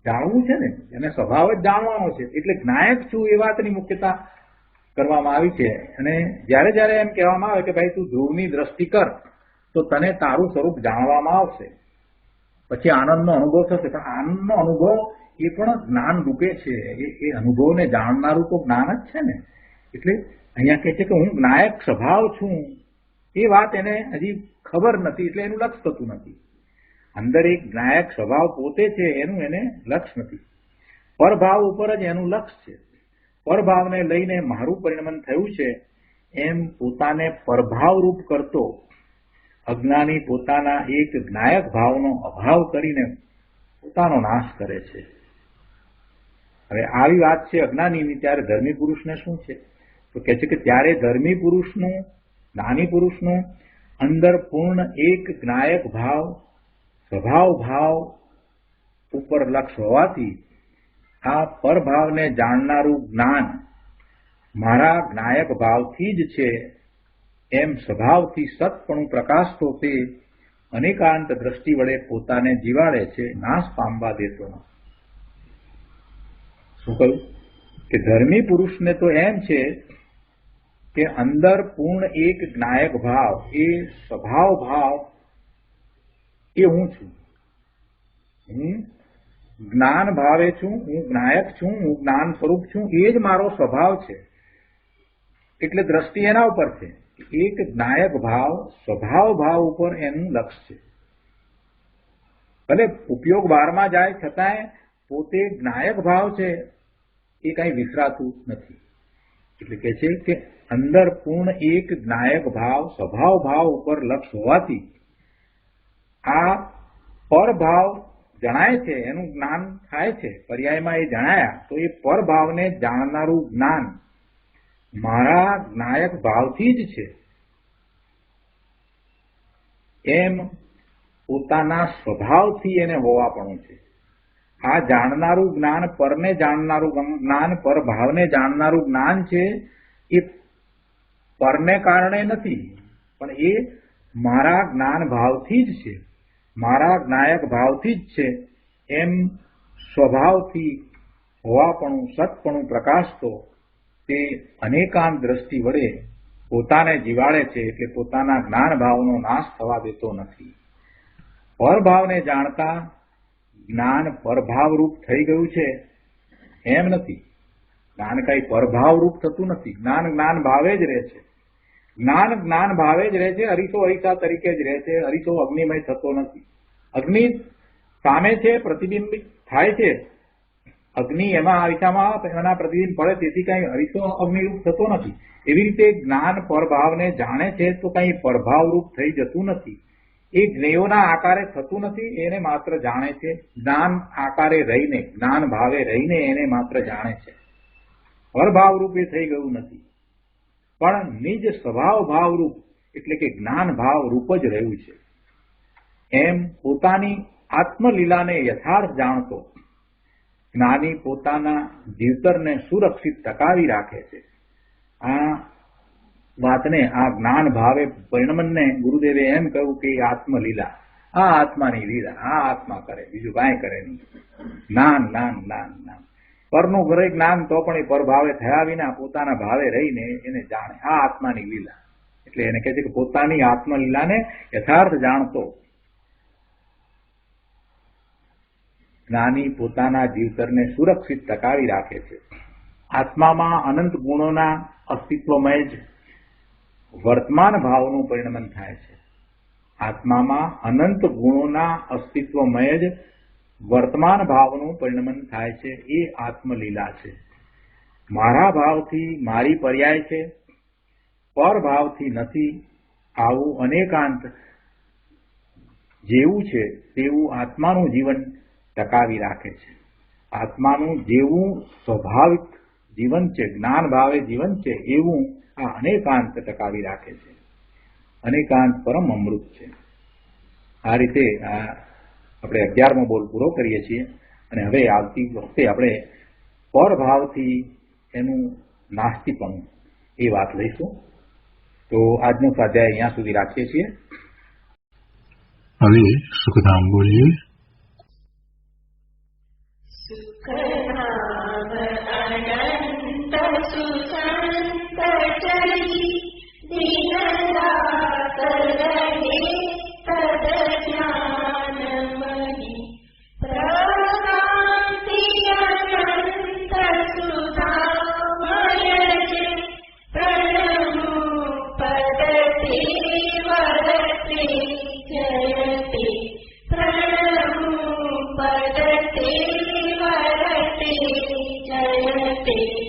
જાણવું છે ને, એને સ્વભાવ જ જાણવાનો છે. એટલે જ્ઞાયક છું એ વાતની મુખ્યતા કરવામાં આવી છે. અને જયારે જયારે એમ કહેવામાં આવે કે ભાઈ તું ધ્રુવની દ્રષ્ટિ કર તો તને તારું સ્વરૂપ જાણવામાં આવશે, પછી આનંદનો અનુભવ થશે. પણ આનંદનો અનુભવ એ પણ જ્ઞાન રૂપે છે. એ અનુભવને જાણનારું તો જ્ઞાન જ છે ને. એટલે અહીંયા કહે છે કે હું જ્ઞાયક સ્વભાવ છું એ વાત એને હજી ખબર નથી, એટલે એનું લક્ષ થતું નથી. અંદર એક જ્ઞાયક સ્વભાવ પોતે છે એનું એને લક્ષ નથી. પરભાવ ઉપર જ એનું લક્ષ છે. પરભાવને લઈને મારું પરિણમન થયું છે એમ પોતાને પરભાવરૂપ કરતો અજ્ઞાની પોતાના એક જ્ઞાયક ભાવનો અભાવ કરીને પોતાનો નાશ કરે છે. હવે આવી વાત છે અજ્ઞાનીની, ત્યારે ધર્મી પુરુષને શું છે? તો કહે છે કે ત્યારે ધર્મી પુરુષનું, જ્ઞાની પુરુષનું અંદર પૂર્ણ એક જ્ઞાયક ભાવ, સ્વભાવ ભાવ ઉપર લક્ષ હોવાથી આ પરભાવને જાણનારું જ્ઞાન મારા જ્ઞાયક ભાવથી જ છે એમ સ્વભાવથી સતપણું પ્રકાશતો તે અનેકાંત દ્રષ્ટિ વડે પોતાને જીવાડે છે, નાશ પામવા દેતો નથી. શું કહ્યું? કે ધર્મી પુરુષને તો એમ છે કે અંદર પૂર્ણ એક જ્ઞાયક ભાવ, એ સ્વભાવ ભાવ એ હું છું. હું જ્ઞાન ભાવે છું, હું જ્ઞાયક છું, હું જ્ઞાન સ્વરૂપ છું, એ જ મારો સ્વભાવ છે. એટલે દ્રષ્ટિ એના ઉપર છે. એક જ્ઞાયક ભાવ, સ્વભાવ ભાવ ઉપર એનું લક્ષ છે. ભલે ઉપયોગ બહારમાં જાય છતાંય પોતે જ્ઞાયક ભાવ છે એ કઈ વિસરાતું નથી. એટલે કે છે કે અંદર પૂર્ણ એક જ્ઞાયક ભાવ, સ્વભાવ ભાવ ઉપર લક્ષ હોવાથી આ પરભાવ જણાય છે, એનું જ્ઞાન થાય છે. પર્યાયમાં એ જણાયા તો એ પરભાવને જાણનારું જ્ઞાન મારા જ્ઞાયક ભાવથી જ છે એમ પોતાના સ્વભાવથી એને હોવાપણું છે. આ જાણનારું જ્ઞાન, પરને જાણનારું જ્ઞાન, પરભાવને જાણનારું જ્ઞાન છે એ પરને કારણે નથી, પણ એ મારા જ્ઞાન ભાવથી જ છે, મારા જ્ઞાયક ભાવથી જ છે એમ સ્વભાવથી હોવાપણું, સતપણું પ્રકાશતો તે અનેકાંત દ્રષ્ટિ વડે પોતાને જીવાડે છે. એટલે પોતાના જ્ઞાન ભાવનો નાશ થવા દેતો નથી. પરભાવને જાણતા જ્ઞાન પરભાવરૂપ થઈ ગયું છે એમ નથી. જ્ઞાન કઈ પરભાવરૂપ થતું નથી. જ્ઞાન જ્ઞાન ભાવે જ રહે છે. જ્ઞાન જ્ઞાન ભાવે જ રહે છે. હરીસો હરીસા તરીકે જ રહે છે. હરીસો અગ્નિમય થતો નથી. અગ્નિ સામે છે, પ્રતિબિંબિત થાય છે. અગ્નિ એમાં હરીસામાં એના પ્રતિબિંબ પડે, તેથી કઈ હરીસો અગ્નિરૂપ થતો નથી. એવી રીતે જ્ઞાન પરભાવને જાણે છે તો કઈ પરભાવરૂપ થઈ જતું નથી. એ જ્ઞેયોના આકારે થતું નથી, એને માત્ર જાણે છે. જ્ઞાન આકારે રહીને, જ્ઞાન ભાવે રહીને એને માત્ર જાણે છે. પરભાવરૂપ એ થઈ ગયું નથી, પણ નિજ સ્વભાવ ભાવરૂપ એટલે કે જ્ઞાન ભાવ રૂપ જ રહ્યું છે. એમ પોતાની આત્મલીલાને યથાર્થ જાણતો જ્ઞાની પોતાના જીવતરને સુરક્ષિત ટકાવી રાખે છે. આ વાતને, આ જ્ઞાન ભાવે પરિણમનને ગુરુદેવે એમ કહ્યું કે આત્મલીલા, આ આત્માની લીલા, આ આત્મા કરે, બીજું કાંઈ કરે નહીં. જ્ઞાન જ્ઞાન જ્ઞાન જ્ઞાન, પરનું ઘરે જ્ઞાન તો પણ એ પરભાવે થયા વિના પોતાના ભાવે રહીને એને જાણે, આ આત્માની લીલા. એટલે એને કહે છે કે પોતાની આત્મલીલાને યથાર્થ જાણતો જ્ઞાની પોતાના જીવતરને સુરક્ષિત ટકાવી રાખે છે. આત્મામાં અનંત ગુણોના અસ્તિત્વમય જ વર્તમાન ભાવનું પરિણમન થાય છે. આત્મામાં અનંત ગુણોના અસ્તિત્વમય જ વર્તમાન ભાવનું પરિણમન થાય છે. એ આત્મલીલા છે. મારા ભાવથી મારી પર્યાય છે, પર ભાવથી નથી. આવું અનેકાંત જેવું છે તેવું આત્માનું જીવન ટકાવી રાખે છે. આત્માનું જેવું સ્વાભાવિક જીવન છે, જ્ઞાન ભાવે જીવન છે, એવું આ અનેકાંત ટકાવી રાખે છે. અનેકાંત પરમ અમૃત છે. આ રીતે આપણે 11મો બોલ પૂરો કરીએ છીએ અને હવે આવતી વખતે આપણે પરભાવથી એનું નાસ્તિપણું એ વાત લઈશું. તો આજનો સ્વાધ્યાય અહીંયા સુધી રાખીએ છીએ. હવે સુખધામ બોલીએ. સુખધામ અનંત સુસંત ચરી દીનદાત રહે તદ જ્ઞાનમયી પ્રકાંતિ અનંત સુધામય છે પ્રણમો પદતે વદતે જયતે પ્રણમો પદતે વદતે જયતે